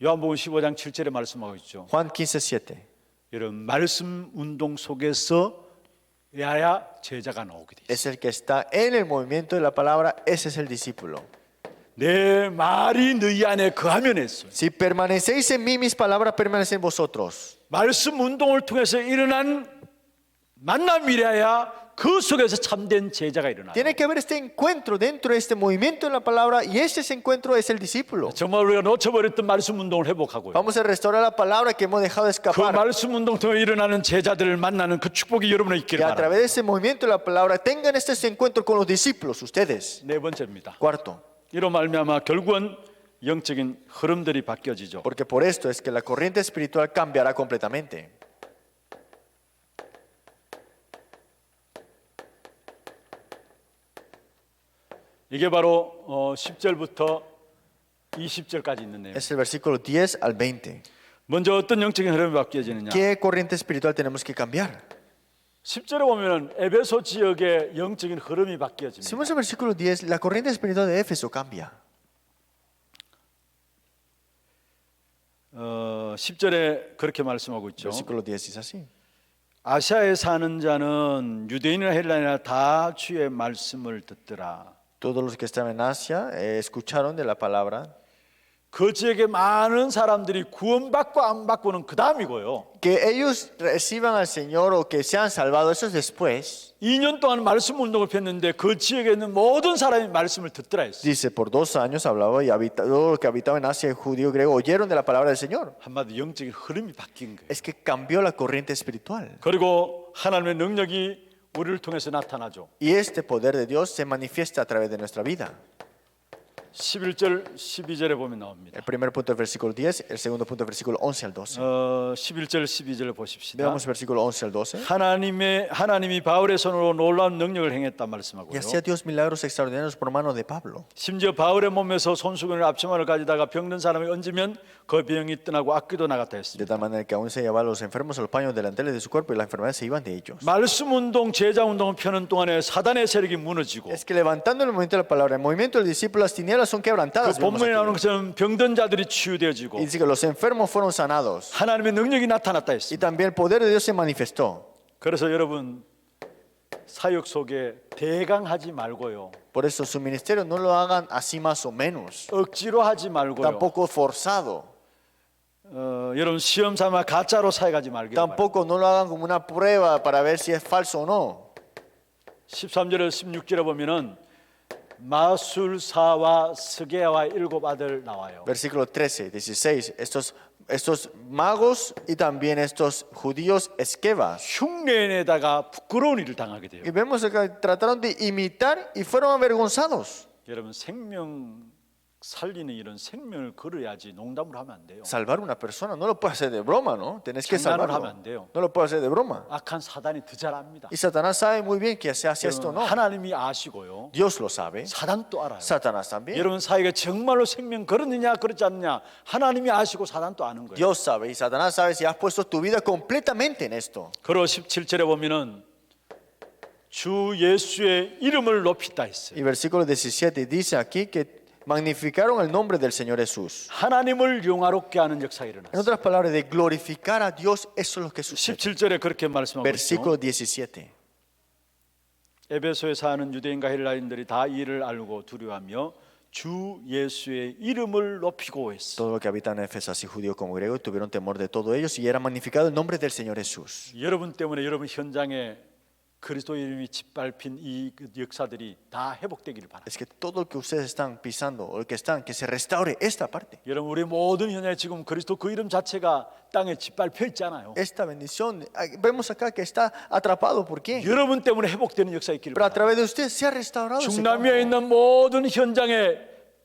요한복음 15장 7절에 말씀하고 있죠. Juan 15:7. 여러분 말씀 운동 속에서 야야 제자가 나오게 돼 있어요. Es el que está en el movimiento de la palabra, ese es el discípulo. 내 말이 너희 안에 거하면 했어요. Si permanecéis en mí, mis palabras permanecen en vosotros. 말씀 운동을 통해서 일어난 만남이라야 그 속에서 참된 제자가 일어나요. Tiene que haber este encuentro dentro de este movimiento de la palabra y ese encuentro es el discípulo. 정말 우리가 놓쳐버렸던 말씀 운동을 회복하고요. Vamos a restaurar la palabra que hemos dejado de 그 escapar. 말씀 운동 통해 일어나는 제자들을 만나는 그 축복이 여러분에 Que 있기를 a 바랍니다. través de ese movimiento de la palabra tengan este encuentro con los discípulos, ustedes. 네 번째입니다. Cuarto, 이로 말미암아 결국은 영적인 흐름들이 바뀌어지죠. porque por esto es que la corriente espiritual cambiará completamente. 이게 바로 10절부터 20절까지 있는 내용. Es el versículo 10 al 20. 먼저 어떤 영적인 흐름이 바뀌어지느냐? ¿Qué corriente espiritual tenemos que cambiar? 10절에 보면은 에베소 지역의 영적인 흐름이 Si 바뀌어집니다. vemos el versículo 10, la corriente espiritual de Éfeso cambia. 10절에 그렇게 말씀하고 있죠. Versículo 10 dice así. 아시아에 사는 자는 유대인이나 헬라인이나 다 주의 말씀을 듣더라. Todos los que estaban en Asia escucharon de la palabra. 그 지역에 많은 사람들이 구원받고 안 받고는 그 다음이고요. Que ellos reciban al Señor o que sean salvados, eso es después. 2년 동안 말씀 운동을 폈는데 그 지역에 있는 모든 사람이 말씀을 듣더라 했어요. Dice, por 2 años hablaba y todos los que habitaban en Asia, judío, griego, oyeron de la palabra del Señor. 한마디 영적인 흐름이 바뀐 거예요. Es que cambió la corriente espiritual. 그리고 하나님의 능력이 우리를 통해서 나타나죠. Y este poder de Dios se manifiesta a través de nuestra vida. 11절, 12절에 보면 나옵니다. El primer punto del versículo 10, el segundo punto del versículo 11 al 12. 11절, 12절을 보십시다. Veamos el versículo 11 al 12. 하나님이 바울의 손으로 놀라운 능력을 행했다 Y 말씀하고요. hacía Dios milagros extraordinarios por mano de Pablo. 심지어 바울의 몸에서 손수건을 앞치마를 가지다가 병든 사람이 얹으면 그 병이 떠나고 악귀도 나갔다 De 했습니다. tal manera que aún se llevaban a los enfermos a los paños delanteles de su cuerpo y las enfermedades se iban de ellos. 말씀 운동, 제자 운동을 펴는 동안에 사단의 세력이 무너지고 Es que levantando el movimiento de la palabra, el movimiento del discípulo, las tinieblas son 그 quebrantadas. vemos 본문에 aquí. 나오는 것처럼 병든 자들이 치유되어지고 Y dice que los enfermos fueron sanados. 하나님의 능력이 나타났다 Y 했습니다. también el poder de Dios se manifestó. 그래서 여러분 사역 속에 대강하지 말고요. Por eso su ministerio no lo hagan así más o menos. 억지로 하지 말고요. Tampoco forzado. 여러분 시험 삼아 가짜로 사역하지 말기를 바랍니다. Tampoco no lo hagan como una prueba para ver si es falso o no. 13절에 16절에 보면은 마술사와 스게와 7 아들 나와요. Versículo 13, 16. Estos magos y también estos judíos esquivas. 흉내내다가 부끄러운 일을 당하게 돼요. Y vemos acá, trataron de imitar y fueron avergonzados. 여러분 생명 살리는 일은 생명을 걸어야지 농담을 하면 안 돼요. Salvar a una persona no lo puedes hacer de broma, ¿no? Tenés que 장난을 salvarlo. 하면 안 돼요. No lo puedes hacer de broma. 악한 사단이 더 잘 압니다. Y Satanás sabe muy bien que se hace esto, 여러분, ¿no? 하나님이 아시고요. Dios lo sabe. 사단도 알아요. Satanás también. 여러분 사이가 정말로 생명 걸었느냐 그렇지 않느냐 하나님이 아시고 사단도 아는 거예요. Dios sabe y Satanás sabe si has puesto tu vida completamente en esto. 그리고 17절에 보면은 주 예수의 이름을 높이다 했어요. Y versículo 17 dice aquí que magnificaron el nombre del Señor Jesús. 하나님을 영화롭게 하는 역사가 En 일어났어요. otras palabras, de glorificar a Dios, eso es lo que sucede. 17절에 그렇게 말씀하고 있죠. Versículo 17. 에베소에 사는 유대인과 헬라인들이 다 이를 알고 두려워하며 주 예수의 이름을 높이고 했어. Todo lo que habitan en Éfeso, así judíos como griegos, tuvieron temor de todos ellos y era magnificado el nombre del Señor Jesús. 여러분 때문에 여러분 현장에 그리스도 이름이 짓밟힌 이 역사들이 다 회복되기를 바랍니다. Es que todo lo que ustedes están pisando o lo que están, que se restaure esta parte. 여러분 우리 모든 현장에 지금 그리스도 그 이름 자체가 땅에 짓밟혀 있잖아요. Esta bendición, vemos acá que está atrapado. ¿Por qué? 여러분 때문에 회복되는 역사 있기를 Pero a 바랍니다. través de usted se ha restaurado ese 중남미에 campo. 있는 모든 현장에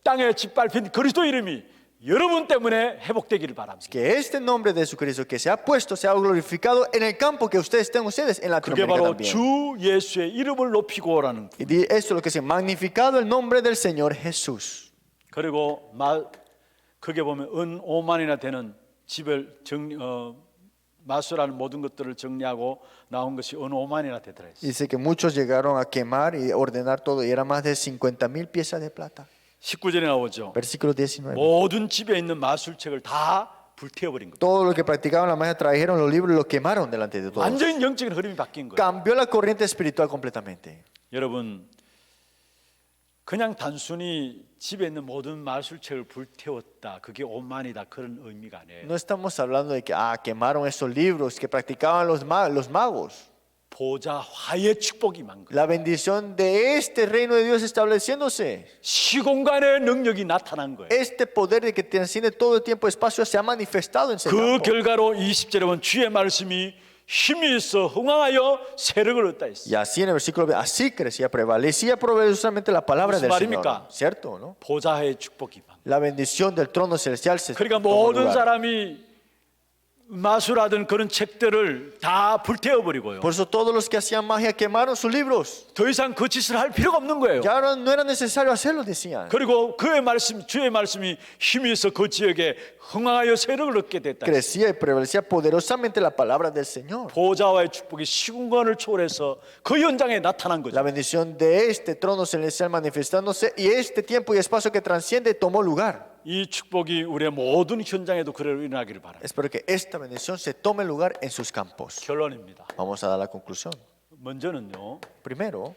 땅에 짓밟힌 그리스도 이름이 여러분 때문에 회복되기를 바랍니다. Que este nombre de Jesucristo que se ha puesto, se ha glorificado en el campo que ustedes estén ustedes en 그게 Latinoamérica 바로 también. 주 예수의 이름을 높이고라는. Y esto es lo que dice, magnificado el nombre del Señor Jesús. 그리고 그게 보면 은 5만이나 되는 집을 마술하는 모든 것들을 정리하고 나온 것이 은 5만이나 되더라. Dice que muchos llegaron a quemar y ordenar todo y era más de 50,000 piezas de plata. 19절에 나오죠. Versículo 19. 모든 집에 있는 마술책을 다 불태워버린 거예요. Todo lo que practicaban la magia trajeron los libros y los quemaron delante de todos. 완전히 영적인 흐름이 바뀐 거예요. Cambió la corriente espiritual completamente. 여러분 그냥 단순히 집에 있는 모든 마술책을 불태웠다. 그게 오만이다. 그런 의미가 아니에요. No estamos hablando de que quemaron esos libros que practicaban los magos. 보좌 화의 축복이 임한 거예요. La bendición de este reino de Dios estableciéndose. 시공간의 능력이 나타난 거예요. Este poder de que trasciende todo el tiempo y espacio se ha manifestado en ese 그 campo. 결과로 20절에 보면 주의 말씀이 힘이 있어 흥왕하여 세력을 얻다 했어요. Y así en el versículo, así crecía, prevalecía proveedoramente la palabra del 무슨 Señor. 말입니까? ¿Cierto? ¿No? 보좌의 축복이 임한 거예요. La bendición del trono celestial se 그러니까 tomó 모든 lugar. 사람이 마술하던 그런 책들을 다 불태워 버리고요. Por eso todos los que hacían magia quemaron sus libros. 더 이상 그 짓을 할 필요가 없는 거예요. Ya no era necesario hacerlo, decían. 그리고 그의 말씀, 주의 말씀이 힘이 있어 그 지역에 흥왕하여 세력을 얻게 됐다. Crecía y prevalecía poderosamente la palabra del Señor. 보좌와의 축복이 시공간을 초월해서 그 현장에 나타난 거죠. La bendición de este trono celestial manifestándose y este tiempo y espacio que transciende tomó lugar. 이 축복이 우리의 모든 현장에도 그대로 일어나기를 바랍니다. Espero que esta bendición se tome lugar en sus campos. 결론입니다. Vamos a dar la conclusión. 먼저는요. Primero,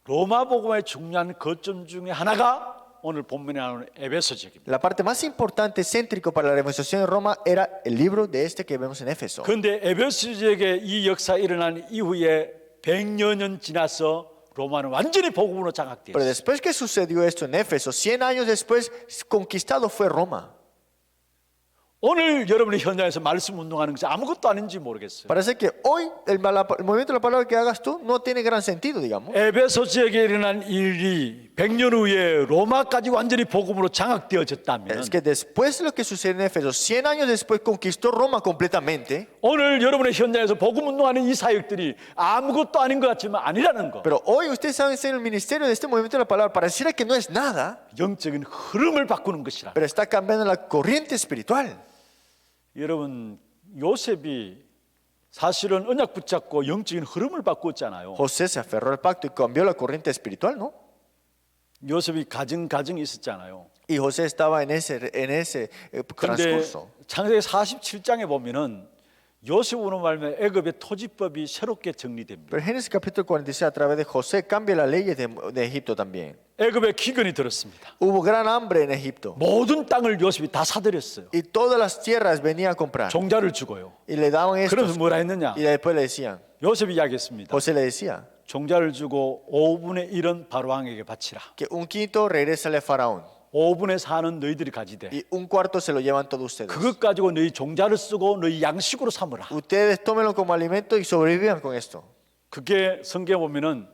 로마 복음의 중요한 거점 중에 하나가 오늘 본문에 나오는 에베소 지역입니다. la parte más importante, céntrico para la demostración de Roma era el libro de este que vemos en Éfeso. 그런데 에베소 지역에 이 역사 일어난 이후에 100여 년 지나서 로마는 완전히 복음으로 Pero 장악되었어요. después que sucedió esto en Éfeso, 100 años después, conquistado fue Roma. 오늘 여러분의 현장에서 말씀 운동하는 것이 아무것도 아닌지 모르겠어요. Parece que hoy el movimiento de la palabra que hagas tú no tiene gran sentido, digamos. 에베소 지역에 일어난 일이 100년 후에 로마까지 완전히 복음으로 장악되어졌다면 Es que después de lo que sucedió en Éfeso, 100 años después conquistó Roma completamente. 오늘 여러분의 현장에서 복음 운동하는 이 사역들이 아무것도 아닌 것 같지만 아니라는 거. Pero hoy ustedes saben ser el ministerio de este movimiento de la palabra, pareciera que no es nada, 영적인 흐름을 바꾸는 것이라. pero está cambiando la corriente espiritual. 여러분 요셉이 사실은 언약 붙잡고 영적인 흐름을 바꿨잖아요. José se aferró al pacto y cambió la corriente espiritual, ¿no? 요셉이 가정이 있었잖아요. Y José estaba en ese 그런데 transcurso. 창세기 47장에 보면은 요셉으로 말하면 애굽의 토지법이 새롭게 정리됩니다. Pero Génesis capítulo 46, a través de José, cambia la ley de Egipto también. 애굽에 기근이 들었습니다. Hubo gran hambre en Egipto 모든 땅을 요셉이 다 사들였어요. y todas las tierras venían a comprar 종자를 주고요. y le daban 그러면서 estos 뭐라 했느냐? y después le decían, 요셉이 이야기했습니다. José le decía 종자를 주고 5분의 1은 바로왕에게 바치라. que un quinto regrésale a Faraón 5분의 4는 너희들이 가지되 y un cuarto se lo llevan todos ustedes. 그것 가지고 너희 종자를 쓰고 너희 양식으로 삼으라. Ustedes tómenlo como alimento y sobrevivan con esto. 그게 성경에 보면은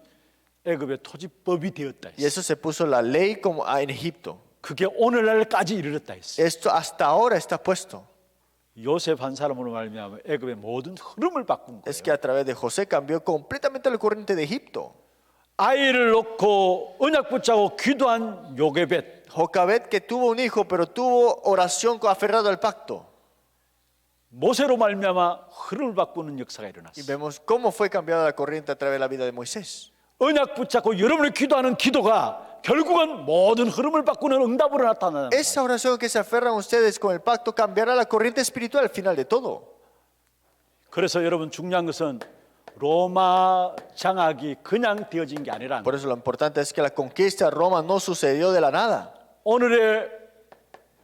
애굽의 토지법이 되었다 Y 했어요. eso se puso la ley como en Egipto. 그게 오늘날까지 이르렀다 했어요. Esto hasta ahora está puesto. 요셉 한 사람으로 말미암아 애굽의 모든 흐름을 바꾼 Es 거예요. que a través de José cambió completamente la corriente de Egipto. 아이를 놓고 언약 붙잡고 기도한 요게벳, Jocabet que tuvo un hijo pero tuvo oración aferrado al pacto. 모세로 말미암아 흐름을 바꾸는 역사가 Y 일어났어요. vemos cómo fue cambiada la corriente a través de la vida de Moisés. 언약 붙잡고 여러분이 기도하는 기도가 결국은 모든 흐름을 바꾸는 응답으로 나타나는 거예요. Esa oración que se aferran ustedes con el pacto cambiará la corriente espiritual al final de todo. 그래서 여러분 중요한 것은 로마 장악이 그냥 되어진 게 아니라 Por eso lo importante es que la conquista de Roma no sucedió de la nada. 오늘의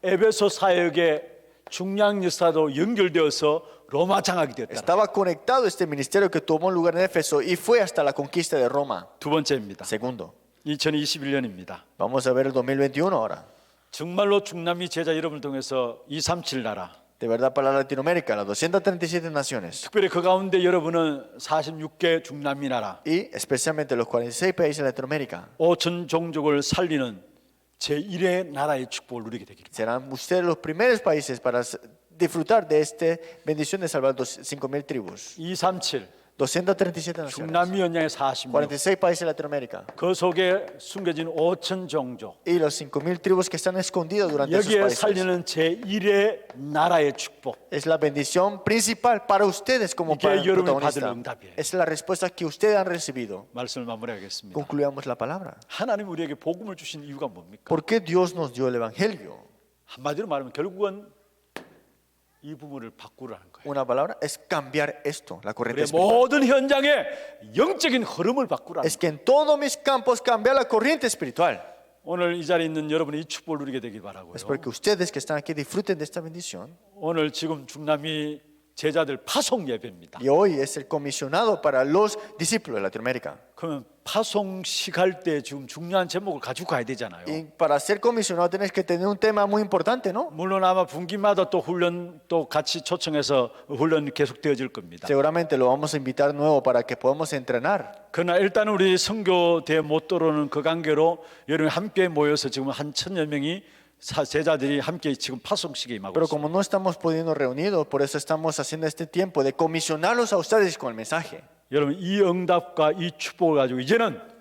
에베소 사역의 중요한 역사도 연결되어서 로마 장악이 되었다. Estaba conectado este ministerio que tomó lugar en Éfeso y fue hasta la conquista de Roma. 두 번째입니다. Segundo, 2021년입니다. vamos a ver el 2021 ahora. 정말로 중남미 제자 여러분을 통해서 237 나라, De verdad para Latinoamérica, las 237 naciones 특별히 그 가운데 여러분은 46개 중남미 나라, y especialmente los 46 países de Latinoamérica 5천 종족을 살리는 제1의 나라의 축복을 누리게 되기를. serán ustedes los primeros países para disfrutar de esta bendición de salvar 5.000 tribus. 237 237 naciones, 중남미 연양의 46, 46 países de Latinoamérica 그 속에 숨겨진 5천 종족, y los 5.000 tribus que están escondidos durante esos 여기에 países. 살리는 제1의 나라의 축복. Es la bendición principal para ustedes como 이게 para 여러분이 받을 protagonistas. 응답이에요. Es la respuesta que ustedes han recibido. 말씀을 마무리하겠습니다. Concluyamos la palabra. 하나님 우리에게 복음을 주신 이유가 뭡니까? ¿Por qué Dios nos dio el evangelio? 한마디로 말하면 결국은 이 부분을 바꾸라는 거예요. Una palabra es cambiar esto, la corriente 우리의 espiritual. 모든 현장에 영적인 흐름을 바꾸라는 Es 거예요. que en todos mis campos cambiar la corriente espiritual. 오늘 이 자리에 있는 여러분이 이 축복을 누리게 되길 바라고요. Es porque ustedes que están aquí disfruten de esta bendición. 오늘 지금 중남미 제자들 파송 예배입니다. Y hoy es el comisionado para los discípulos de Latinoamérica. 그러면 파송식 할 때 지금 중요한 제목을 가지고 가야 되잖아요. Y para ser comisionado tienes que tener un tema muy importante, ¿no? 물론 아마 분기마다 또 훈련 또 같이 초청해서 훈련 계속 되어질 겁니다. Seguramente lo vamos a invitar nuevo para que podamos entrenar. 그러나 일단 우리 선교대 못 들어오는 그 관계로 여러분이 함께 모여서 지금 한 1,000여 명이 제자들이 함께 지금 파송식에 임하고 Pero 있습니다. como no estamos pudiendo reunidos, por eso estamos haciendo este tiempo de comisionarlos a ustedes con el mensaje. 여러분 이 응답과 이 축복을 가지고 이제는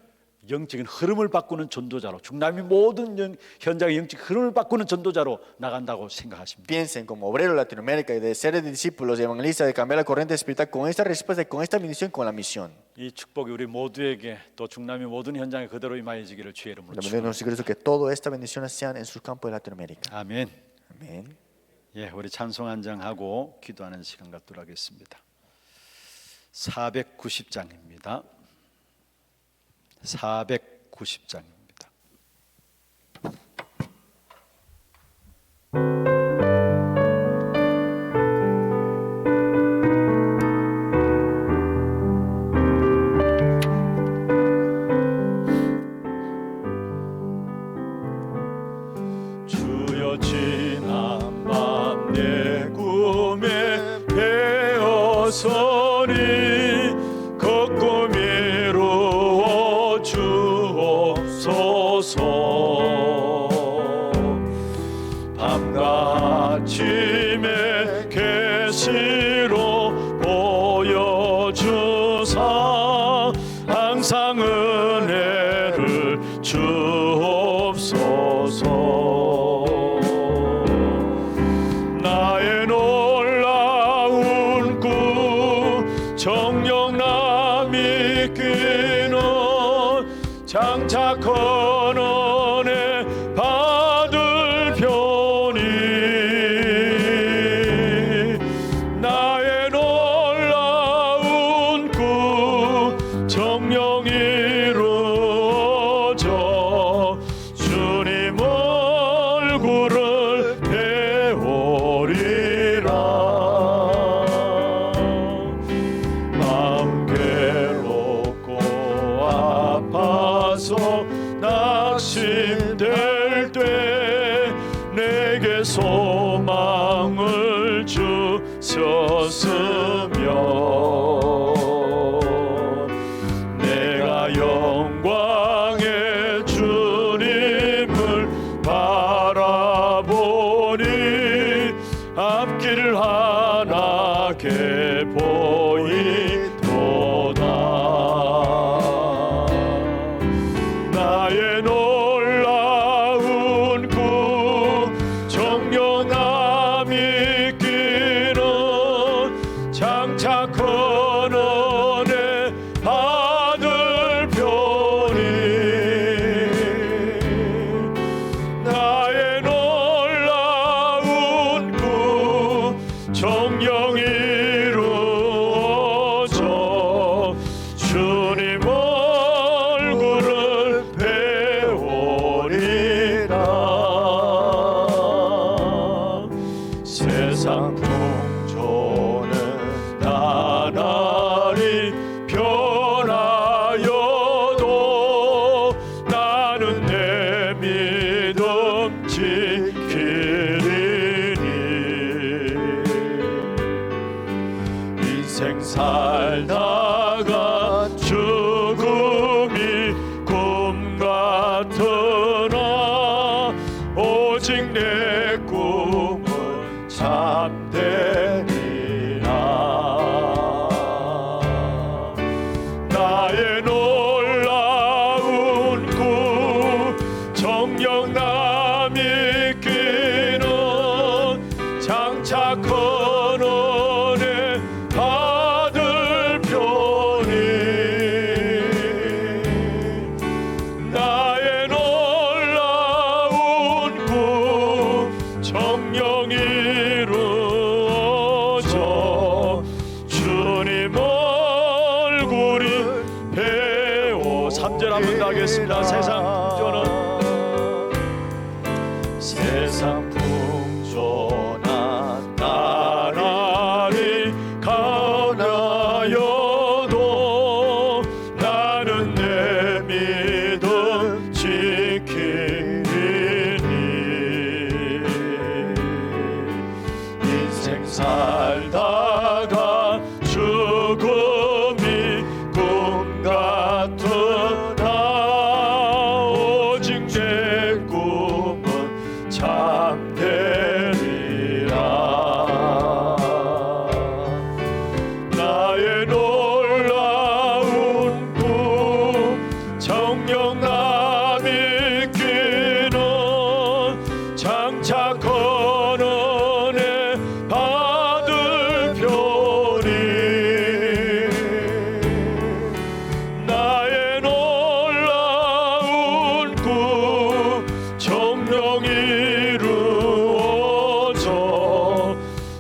영적인 흐름을 바꾸는 전도자로 중남미 모든 현장의 영적 흐름을 바꾸는 전도자로 나간다고 생각하십니다. Piensen como obreros de Latinoamérica y de ser discípulos y evangelistas, de cambiar la corriente espiritual con esta respuesta, con esta bendición, con la misión. 이 축복이 우리 모두에게 또 중남미 모든 현장에 그대로 임하여지기를 주의 이름으로 La bendición de 축복합니다. nuestro Cristo, que todas estas bendiciones sean en sus campos de Latinoamérica. 아멘. Amén. 예, 우리 찬송 한 장 하고 기도하는 시간 갖도록 하겠습니다. 490장입니다. 490장입니다. 주여 지난 밤 내 꿈에 배어서니 걷고 미루어 주옵소서. 밤과 아침에 계시로 보여주사 항상 은혜를 주옵소서. 나의 놀라운 꿈 정령남 이끄는 장차 건원에 받을 편이 나의 놀라운 꿈 정령 이루어져 가서 낙심될 때 내게 소망을 주셨으며 내가 영광의 주님을 바라보니 앞길을 환하게 보이도다. 나의 놀라운 구 정령함 있기는 장차 큰 은혜 받을 편이 나의 놀라운 구 정령 이루어져 주님 얼굴을 배우리라. 세상 풍조는 나날이 변하여도 나는 내 믿음 지키리니 인생 살다가 죽음이 꿈 같으나 오직 내 꿈은 참되리라. 나의 놀라운 구 정령남 있기는 장차 큰 은혜 받을 편이 나의 놀라운 구 정령 이루어져 주님 얼굴이 배워. 3절 한번 가겠습니다. 세상 풍조나 나날이 가나여도 나는 내 믿음 지키리니 인생 살다가 죽음이 꿈 같으나 오직 내 꿈은 참되리라. 나의 놀라운 구 정령남 있기는 장차 큰 은혜 받을 편이 나의 놀라운 구 정령 이루어져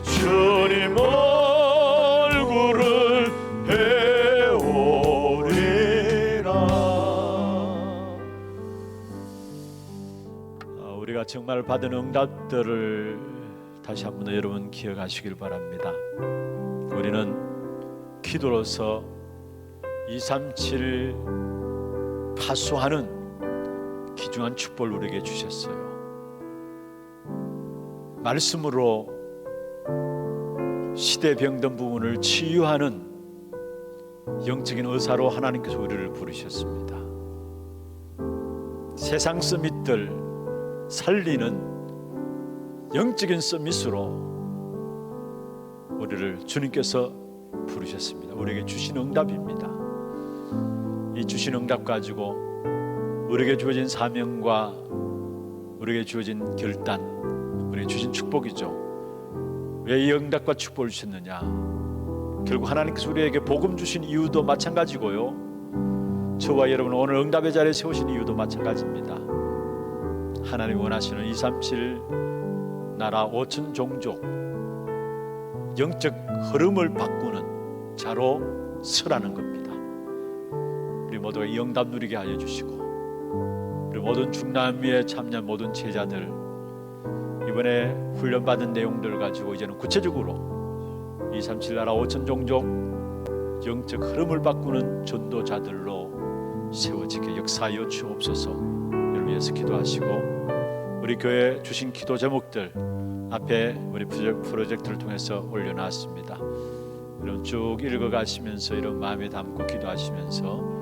주님 얼굴을 배우리라. 우리가 정말 받은 응답들을 다시 한번 여러분 기억하시길 바랍니다. 우리는 기도로서 237 파수하는 귀중한 축복을 우리에게 주셨어요. 말씀으로 시대 병든 부분을 치유하는 영적인 의사로 하나님께서 우리를 부르셨습니다. 세상 서밋들 살리는 영적인 서밋으로 우리를 주님께서 부르셨습니다. 우리에게 주신 응답입니다. 이 주신 응답 가지고 우리에게 주어진 사명과 우리에게 주어진 결단, 우리에게 주신 축복이죠. 왜 이 응답과 축복을 주셨느냐? 결국 하나님께서 우리에게 복음 주신 이유도 마찬가지고요, 저와 여러분 오늘 응답의 자리에 세우신 이유도 마찬가지입니다. 하나님 원하시는 237 나라 5천 종족 영적 흐름을 바꾸는 자로 서라는 겁니다. 우리 모두가 이 응답 누리게 하여 주시고, 우리 모든 중남미에 참여한 모든 제자들 이번에 훈련받은 내용들 가지고 이제는 구체적으로 237 나라 5천 종족 영적 흐름을 바꾸는 전도자들로 세워지게 역사하여 주옵소서. 이를 위해서 기도하시고 우리 교회 주신 기도 제목들 앞에 우리 프로젝트를 통해서 올려놨습니다. 이런 쭉 읽어가시면서 이런 마음에 담고 기도하시면서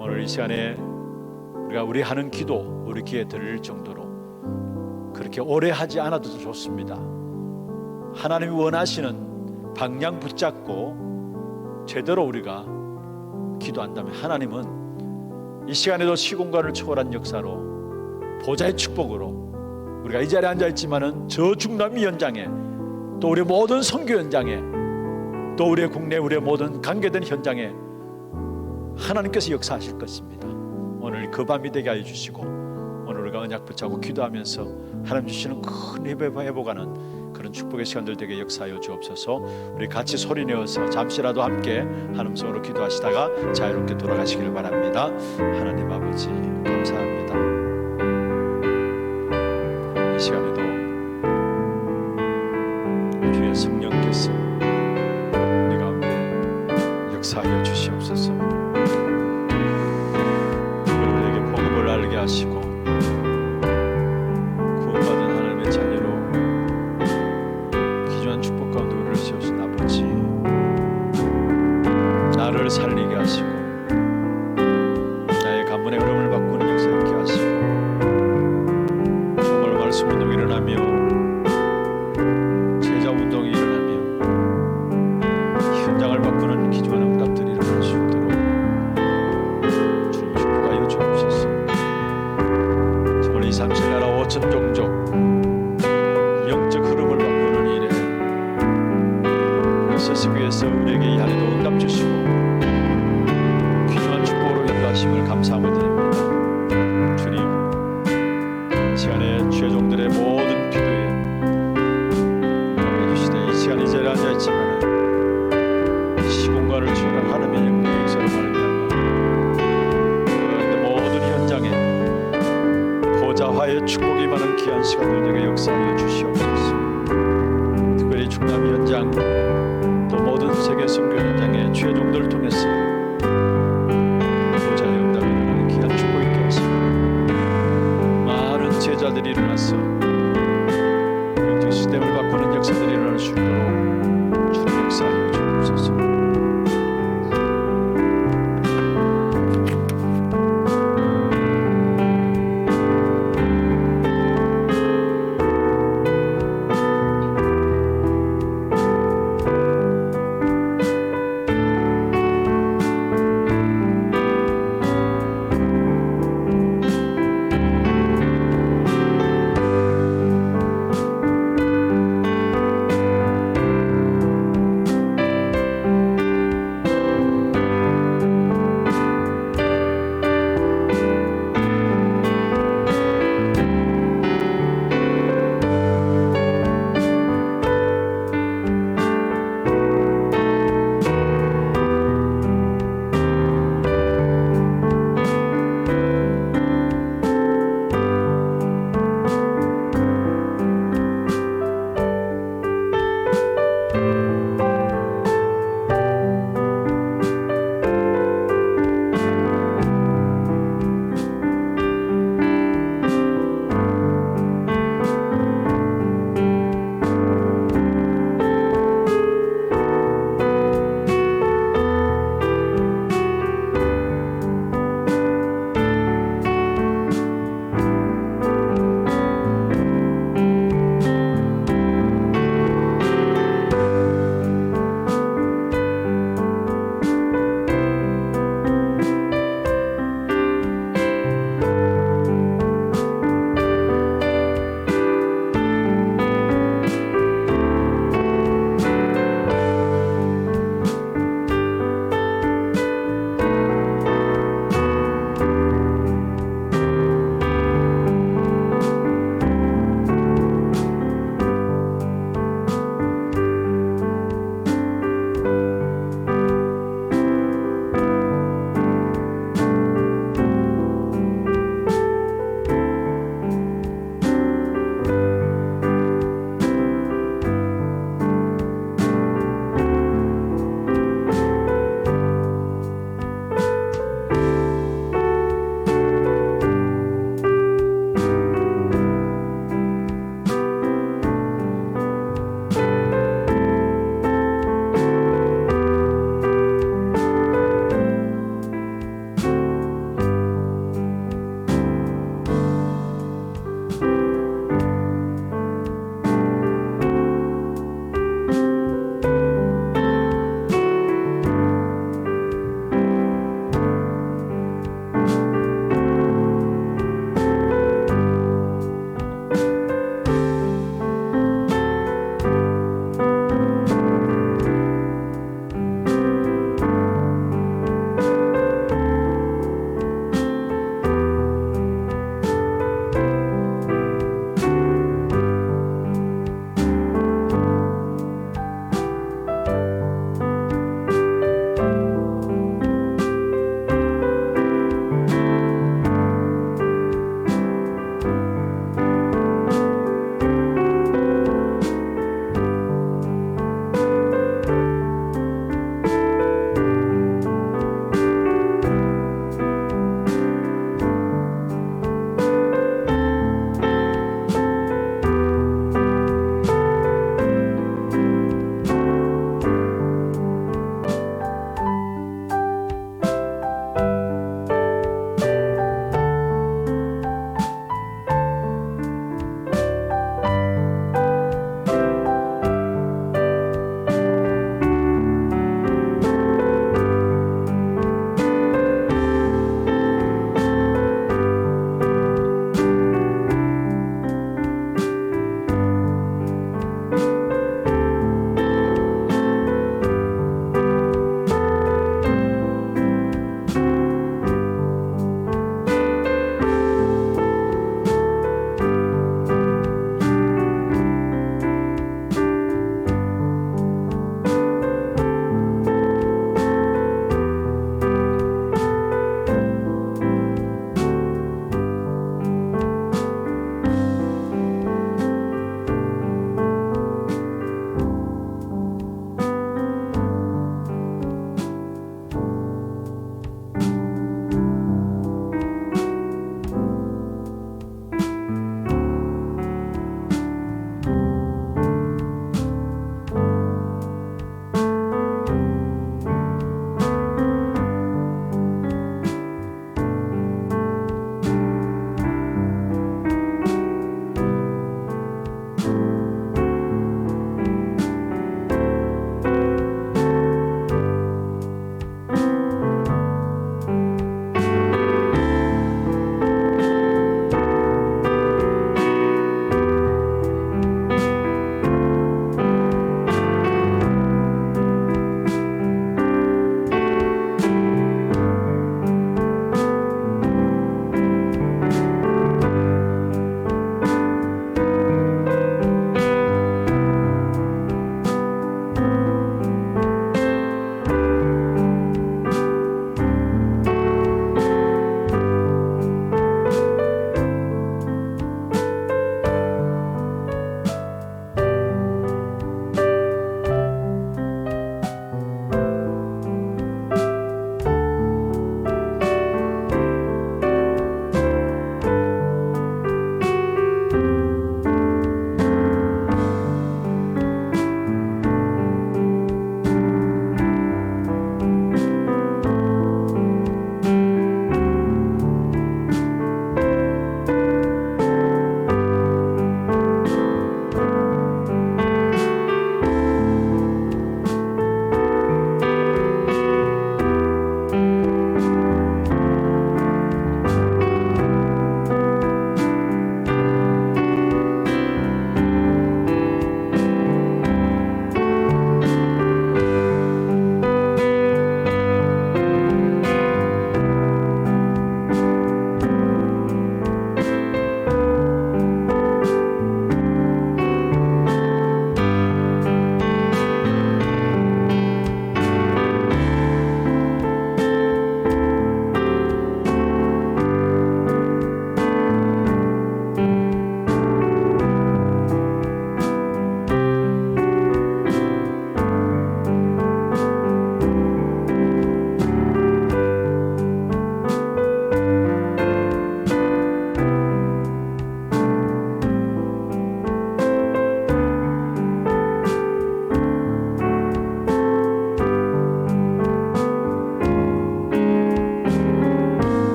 오늘 이 시간에 우리가 우리 하는 기도 우리 귀에 들릴 정도로 그렇게 오래 하지 않아도 좋습니다. 하나님이 원하시는 방향 붙잡고 제대로 우리가 기도한다면 하나님은 이 시간에도 시공간을 초월한 역사로 보좌의 축복으로 우리가 이 자리에 앉아있지만은 저 중남미 현장에 또 우리 모든 선교 현장에 또 우리의 국내 우리의 모든 관계된 현장에 하나님께서 역사하실 것입니다. 오늘 그 밤이 되게 하여 주시고 오늘 우리가 언약 붙잡고 기도하면서 하나님 주시는 큰 회복하는 그런 축복의 시간들 되게 역사하여 주옵소서. 우리 같이 소리내어서 잠시라도 함께 한음성으로 기도하시다가 자유롭게 돌아가시길 바랍니다. 하나님 아버지 감사합니다. 이 시간에도 주의 성령께서 우리 가운데 역사하여 주시옵소서. 우리에게 복음을 알게 하시고 구원받은 하나님의 자녀로 귀중한 축복 가운데 우리를 세우신 아버지, 나를 살리게 하시고 나의 가문의 흐름을 바꾸는 역사 있게 하시고 정말 말씀 운동이 일어나며 제자 운동이 일어나며 현장을 바꾸는 기중한 응답들이 일어날 수 있도록 주님 축복하여 주옵소서. 정말 2, 3, 7 나라 5천 종족 영적 흐름을 바꾸는 일에 서시기 위해서 우리에게 이 한해도 응답 주시고 귀중한 축복으로 인도하심을 감사하며 드립니다. 주님, 이 시간에 주의 종들의 모든 기도에 응답해 주시되 이 시간 이 자리에 앉아있지만 시공간을 초월한 하나님의 영광의 역사로 말미암아 그 모든 현장에 보좌와의 축복이 임하는 귀한 시간을 되게 역사하여 주시옵소서. 특별히 중남미 현장 또 모든 세계 선교 현장의 주의 종들을 통해서 보좌의 응답이 일어나는 귀한 축복 있게 하시고 많은 제자들이 일어나서